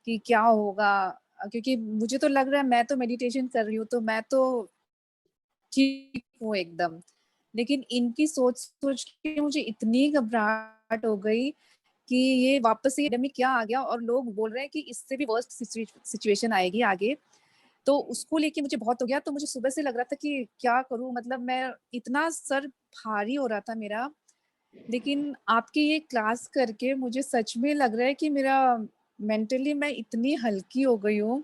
कि क्या होगा। क्योंकि मुझे तो लग रहा है मैं तो मेडिटेशन कर रही हूँ तो मैं तो ठीक हूँ एकदम, लेकिन इनकी सोच सोच के मुझे इतनी घबराहट हो गई कि ये वापस से एपिडेमिक क्या आ गया, और लोग बोल रहे हैं कि इससे भी वर्स्ट सिचुएशन आएगी आगे। तो उसको लेके मुझे बहुत हो गया। तो मुझे सुबह से लग रहा था कि क्या करूं, मतलब मैं इतना सर भारी हो रहा था मेरा। लेकिन आपकी ये क्लास करके मुझे सच में लग रहा है कि मेरा मेंटली मैं इतनी हल्की हो गई हूँ।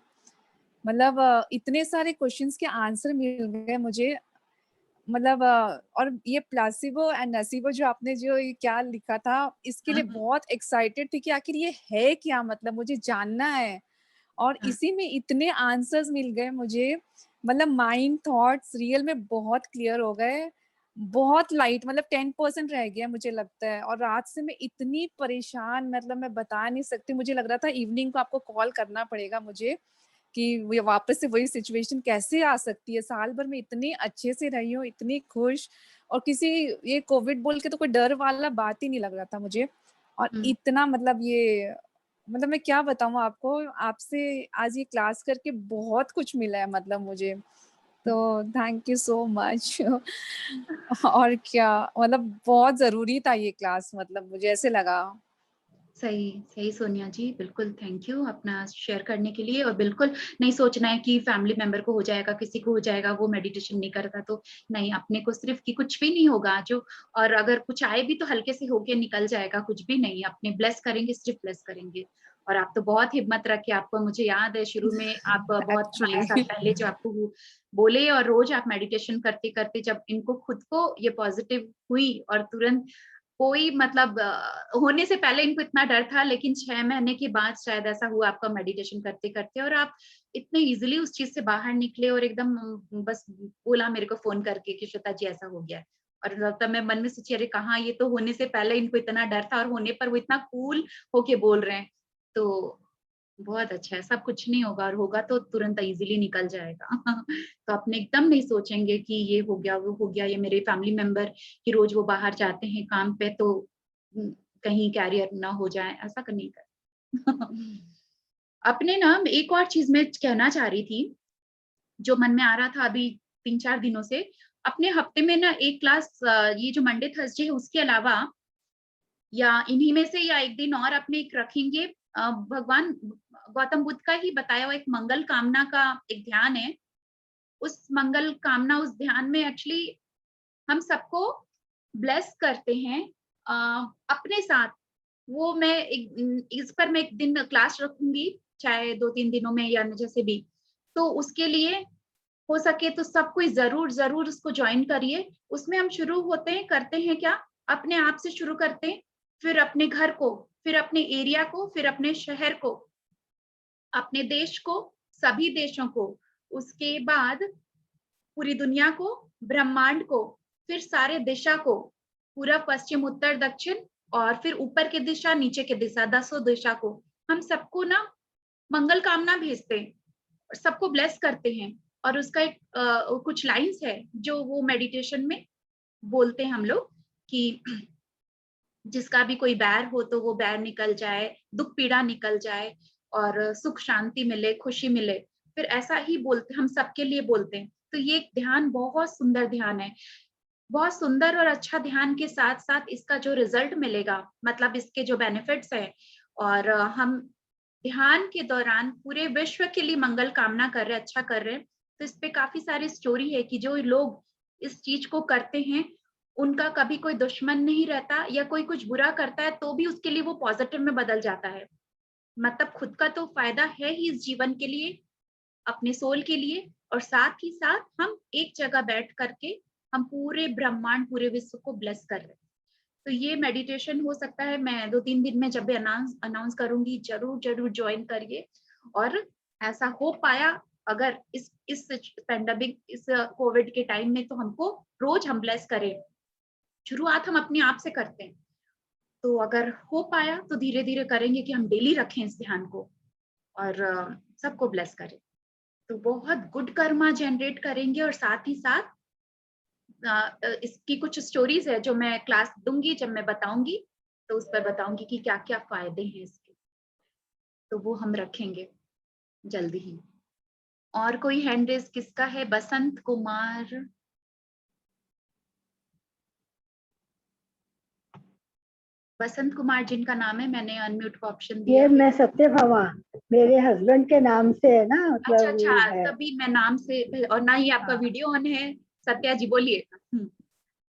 मतलब इतने सारे क्वेश्चंस के आंसर मिल गए मुझे। मतलब और ये प्लासिबो एंड नसीबो जो आपने जो ये क्या लिखा था, इसके लिए हाँ बहुत एक्साइटेड थी कि आखिर ये है क्या, मतलब मुझे जानना है। और हाँ इसी में इतने आंसर्स मिल गए मुझे, मतलब माइंड थॉट्स रियल में बहुत क्लियर हो गए, बहुत लाइट, मतलब 10% रह गया मुझे लगता है। और रात से मैं इतनी परेशान, मतलब मैं बता नहीं सकती। मुझे लग रहा था इवनिंग को आपको कॉल करना पड़ेगा मुझे कि वो वापस से वही सिचुएशन कैसे आ सकती है। साल भर में इतनी अच्छे से रही हूँ, इतनी खुश, और किसी ये कोविड बोल के तो कोई डर वाला बात ही नहीं लग रहा था मुझे। और इतना मतलब ये, मतलब मैं क्या बताऊँ आपको, आपसे आज ये क्लास करके बहुत कुछ मिला है मतलब मुझे। तो थैंक यू सो मच। और क्या, मतलब बहुत जरूरी था ये क्लास, मतलब मुझे ऐसे लगा। सही सही सोनिया जी, बिल्कुल थैंक यू अपना शेयर करने के लिए। और बिल्कुल नहीं सोचना है कि फैमिली मेंबर को हो जाएगा, किसी को हो जाएगा, वो मेडिटेशन नहीं करता तो नहीं, अपने को सिर्फ कि कुछ भी नहीं होगा जो, और अगर कुछ आए भी तो हल्के से होके निकल जाएगा, कुछ भी नहीं, अपने ब्लेस करेंगे, सिर्फ ब्लेस करेंगे। और आप तो बहुत हिम्मत रखे, आपको मुझे याद है शुरू में आप बहुत 5 साल एक्चुअली पहले जो आपको बोले, और रोज आप मेडिटेशन करते करते जब इनको खुद को ये पॉजिटिव हुई, और तुरंत कोई मतलब होने से पहले इनको इतना डर था, लेकिन 6 महीने के बाद शायद ऐसा हुआ आपका मेडिटेशन करते करते, और आप इतने इजीली उस चीज से बाहर निकले, और एकदम बस बोला मेरे को फोन करके कि श्वेता जी ऐसा हो गया है। और तब मैं मन में सोची, अरे कहाँ, ये तो होने से पहले इनको इतना डर था और होने पर वो इतना कूल होके बोल रहे हैं। तो बहुत अच्छा है, सब कुछ नहीं होगा, और होगा तो तुरंत इजीली निकल जाएगा। तो अपने एकदम नहीं सोचेंगे कि ये हो गया वो हो गया, ये मेरे फैमिली मेंबर कि रोज वो बाहर जाते हैं काम पे तो कहीं कैरियर ना हो जाए, ऐसा नहीं कर। अपने ना एक और चीज मैं कहना चाह रही थी, जो मन में आ रहा था अभी 3-4 दिनों से, अपने हफ्ते में ना एक क्लास, ये जो मंडे थर्सडे है उसके अलावा या इन्हीं में से या एक दिन और अपने एक रखेंगे, भगवान गौतम बुद्ध का ही बताया हुआ एक मंगल कामना का एक ध्यान है। उस मंगल कामना, उस ध्यान में एक्चुअली हम सबको ब्लेस करते हैं अपने साथ। वो मैं इस पर मैं एक दिन क्लास रखूंगी, चाहे 2-3 दिनों में या जैसे भी। तो उसके लिए हो सके तो सब कोई जरूर जरूर उसको ज्वाइन करिए। उसमें हम शुरू होते हैं, करते हैं क्या, अपने आप से शुरू करते हैं, फिर अपने घर को, फिर अपने एरिया को, फिर अपने शहर को, अपने देश को, सभी देशों को, उसके बाद पूरी दुनिया को, ब्रह्मांड को, फिर सारे दिशा को, पूरा पश्चिम उत्तर दक्षिण, और फिर ऊपर के दिशा नीचे के दिशा, 10 दिशा को हम सबको ना मंगल कामना भेजते हैं और सबको ब्लेस करते हैं। और उसका एक कुछ लाइंस है जो वो मेडिटेशन में बोलते हैं हम लोग कि जिसका भी कोई बैर हो तो वो बैर निकल जाए, दुख पीड़ा निकल जाए और सुख शांति मिले, खुशी मिले। फिर ऐसा ही बोलते, हम सबके लिए बोलते हैं। तो ये एक ध्यान बहुत सुंदर ध्यान है, बहुत सुंदर और अच्छा ध्यान के साथ साथ इसका जो रिजल्ट मिलेगा, मतलब इसके जो बेनिफिट्स है, और हम ध्यान के दौरान पूरे विश्व के लिए मंगल कामना कर रहे हैं, अच्छा कर रहे हैं। तो इस पे काफी सारी स्टोरी है कि जो लोग इस चीज को करते हैं उनका कभी कोई दुश्मन नहीं रहता, या कोई कुछ बुरा करता है तो भी उसके लिए वो पॉजिटिव में बदल जाता है। मतलब खुद का तो फायदा है ही इस जीवन के लिए, अपने सोल के लिए, और साथ ही साथ हम एक जगह बैठ करके हम पूरे ब्रह्मांड, पूरे विश्व को ब्लेस कर रहे हैं। तो ये मेडिटेशन हो सकता है, मैं 2-3 दिन में जब भी अनाउंस करूंगी, जरूर जरूर ज्वाइन करिए। और ऐसा हो पाया, अगर इस पेंडेमिक, इस कोविड के टाइम में, तो हमको रोज हम ब्लेस करें। शुरुआत हम अपने आप से करते हैं, तो अगर हो पाया तो धीरे धीरे करेंगे कि हम डेली रखें इस ध्यान को और सबको ब्लेस करें। तो बहुत गुड कर्मा जनरेट करेंगे। और साथ ही साथ इसकी कुछ स्टोरीज है जो मैं क्लास दूंगी, जब मैं बताऊंगी तो उस पर बताऊंगी कि क्या क्या फायदे हैं इसके, तो वो हम रखेंगे जल्दी ही। और कोई हैंड रेज किसका है? बसंत कुमार, बसंत कुमार जिनका नाम है, मैंने अनम्यूट का ऑप्शन दिया ये है। मैं सत्यभामा, मेरे हस्बैंड के नाम से है ना, अच्छा मतलब अच्छा, है। तभी मैं नाम से, और ना ही आपका वीडियो ऑन है। सत्या जी बोलिए।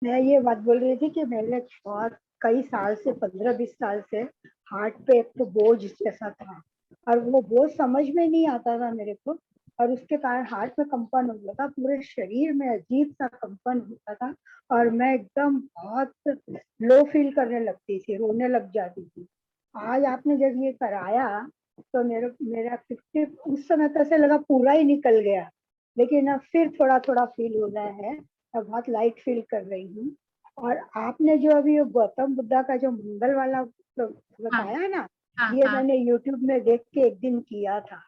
मैं ये बात बोल रही थी कि मैंने बहुत कई साल से, 15-20 साल से हार्ट पे एक तो बोझ जैसा था, और वो बोझ समझ में नहीं आता था मेरे को, और उसके कारण हार्ट में कंपन होता था, पूरे शरीर में अजीब सा कंपन होता था, और मैं एकदम बहुत लो फील करने लगती थी, रोने लग जाती थी। आज आपने जब ये कराया तो मेरा 50, उस समय तो ऐसे लगा पूरा ही निकल गया, लेकिन अब फिर थोड़ा थोड़ा फील हो रहा है, मैं बहुत लाइट फील कर रही हूँ। और आपने जो अभी गौतम बुद्धा का जो मंगल वाला बताया ना, ये मैंने YouTube में देख के एक दिन किया था,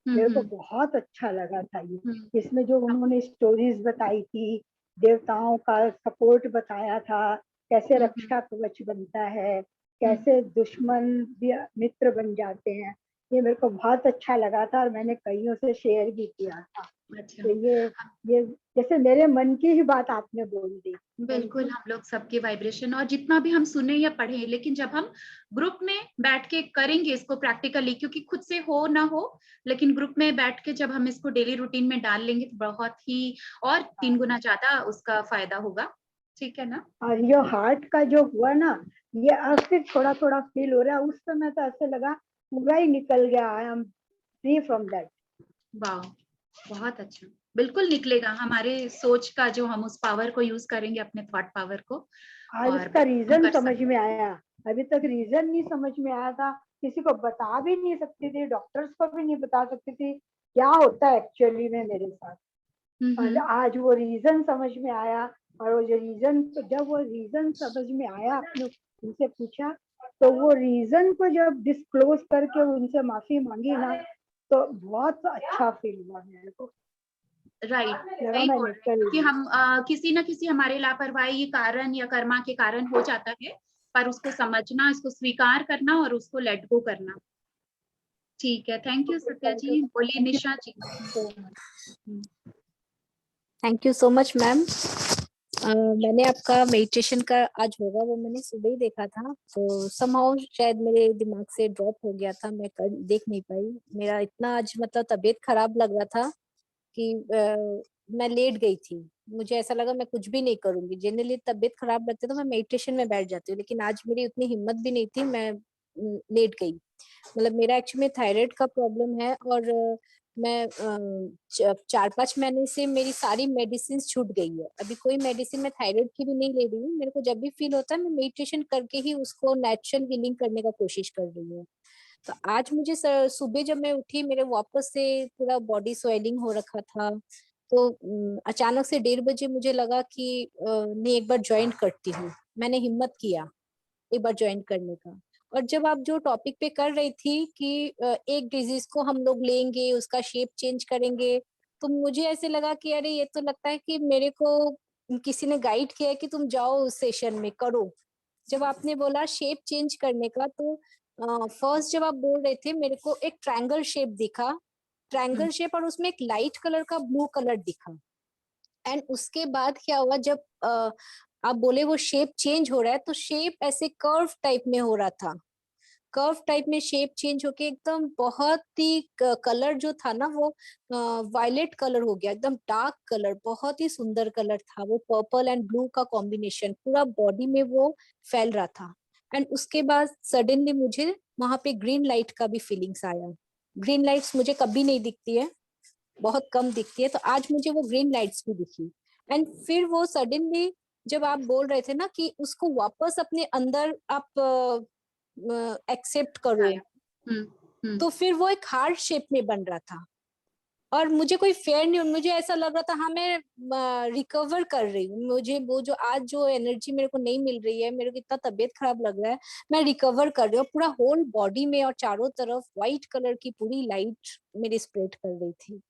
मेरे को बहुत अच्छा लगा था ये। इसमें जो उन्होंने स्टोरीज बताई थी, देवताओं का सपोर्ट बताया था, कैसे रक्षा कवच बनता है, कैसे दुश्मन भी मित्र बन जाते हैं, ये मेरे को बहुत अच्छा लगा था, और मैंने कईयों से शेयर भी किया था। अच्छा। तो ये जैसे मेरे मन की ही बात आपने बोल दी। बिल्कुल, हम लोग सबके वाइब्रेशन, और जितना भी हम सुने या पढ़े, लेकिन जब हम ग्रुप में बैठ के करेंगे इसको प्रैक्टिकली, क्योंकि खुद से हो ना हो, लेकिन ग्रुप में बैठ के जब हम इसको डेली रूटीन में डाल लेंगे तो बहुत ही और 3 गुना ज्यादा उसका फायदा होगा। ठीक है ना? और ये हार्ट का जो हुआ ना, ये अब फिर थोड़ा थोड़ा फील हो रहा है, उस समय तो ऐसे लगा पूरा ही निकल गया, I am free from that. वाह, बहुत अच्छा। बिल्कुल निकलेगा, हमारे सोच का जो हम उस पावर को यूज करेंगे, अपने थॉट पावर को। आज और इसका रीजन कर समझ में आया, अभी तक रीजन नहीं समझ में आया था, किसी को बता भी नहीं सकती थी, डॉक्टर्स को भी नहीं बता सकती थी क्या होता है एक्चुअली में मेरे साथ। और आज वो रीजन समझ में आया और वो जो रीजन, जब वो रीजन समझ में आया, आपने उनसे पूछा, तो वो रीजन को जब डिस्क्लोज करके उनसे माफी मांगी ना, तो बहुत अच्छा फील हुआ मेरे को। राइट, लगा वही मैं बोल रहे निकल हैं कि गई। हम किसी न किसी हमारे लापरवाही कारण या कर्मा के कारण हो जाता है, पर उसको समझना, इसको स्वीकार करना और उसको लेट गो करना। ठीक है, थैंक यू सत्या जी। बोलिए Nisha ji. Thank you so much ma'am. मैंने आपका मेडिटेशन का आज होगा वो मैंने सुबह ही देखा था, तो समहाउ शायद मेरे दिमाग से ड्रॉप हो गया था, मैं देख नहीं पाई। मेरा इतना आज मतलब तबीयत खराब लग रहा था कि मैं लेट गई थी। मुझे ऐसा लगा मैं कुछ भी नहीं करूंगी। जनरली तबीयत खराब लगती है तो मैं मेडिटेशन में बैठ जाती हूँ, लेकिन आज मेरी उतनी हिम्मत भी नहीं थी, मैं लेट गई। मतलब मेरा एक्चुअली थायराइड का प्रॉब्लम है, और मैं 4-5 महीने से मेरी सारी मेडिसिन छूट गई है। अभी कोई मेडिसिन मैं थायराइड की भी नहीं ले रही हूँ। मेरे को जब भी फील होता है मैं मेडिटेशन करके ही उसको नेचुरल हीलिंग करने का कोशिश कर रही हूँ। तो आज मुझे सुबह जब मैं उठी, मेरे वापस से पूरा बॉडी स्वेलिंग हो रखा था, तो अचानक से 1:30 बजे मुझे लगा कि नहीं, एक बार ज्वाइन करती हूँ। मैंने हिम्मत किया एक बार ज्वाइन करने का। और जब आप जो टॉपिक पे कर रही थी कि एक डिजीज को हम लोग लेंगे, उसका शेप चेंज करेंगे, तो मुझे ऐसे लगा कि अरे ये तो लगता है कि मेरे को किसी ने गाइड किया है कि तुम जाओ उस सेशन में करो। जब आपने बोला शेप चेंज करने का, तो फर्स्ट जब आप बोल रहे थे मेरे को एक ट्रायंगल शेप दिखा, ट्रायंगल शेप, और उसमें एक लाइट कलर का ब्लू कलर दिखा। एंड उसके बाद क्या हुआ, जब आप बोले वो शेप चेंज हो रहा है, तो शेप ऐसे कर्व टाइप में हो रहा था। कर्व टाइप में शेप चेंज होके एकदम बहुत ही कलर जो था ना वो वायलेट कलर हो गया, एकदम डार्क कलर, बहुत ही सुंदर कलर था वो। पर्पल एंड ब्लू का कॉम्बिनेशन पूरा बॉडी में वो फैल रहा था। एंड उसके बाद सडनली मुझे वहां पे ग्रीन लाइट का भी फीलिंग्स आया। ग्रीन लाइट्स मुझे कभी नहीं दिखती है, बहुत कम दिखती है, तो आज मुझे वो ग्रीन लाइट्स भी दिखी। एंड फिर वो सडनली जब आप बोल रहे थे ना कि उसको वापस अपने अंदर आप एक्सेप्ट करो, तो फिर वो एक हार्ट शेप में बन रहा था। और मुझे कोई फेयर नहीं, मुझे ऐसा लग रहा था हाँ मैं रिकवर कर रही हूँ। मुझे वो जो आज जो एनर्जी मेरे को नहीं मिल रही है, मेरे को इतना तबीयत खराब लग रहा है, मैं रिकवर कर रही हूँ। पूरा होल बॉडी में और चारों तरफ व्हाइट कलर की पूरी लाइट मेरी स्प्रेड कर रही थी।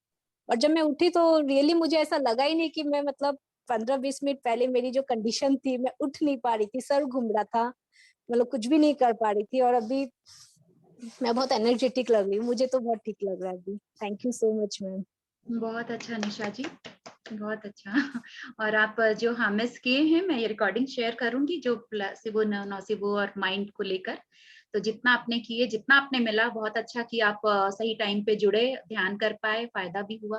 और जब मैं उठी तो रियली मुझे ऐसा लगा ही नहीं कि मैं मतलब 15-20 मिनट पहले मेरी जो कंडीशन थी, मैं उठ नहीं पा रही थी, सर घूम रहा था, मतलब कुछ भी नहीं कर पा रही थी, और अभी मैं बहुत एनर्जेटिक लग रही हूँ। मुझे तो बहुत ठीक लग रहा है अभी। Thank you so much ma'am. बहुत अच्छा निशा जी, बहुत अच्छा। और आप जो हामिस किए हैं, मैं ये रिकॉर्डिंग शेयर करूंगी, जो प्लेसिबो नोसिबो और माइंड को लेकर। तो जितना आपने किए, जितना आपने मिला, बहुत अच्छा कि आप सही टाइम पे जुड़े, ध्यान कर पाए, फायदा भी हुआ।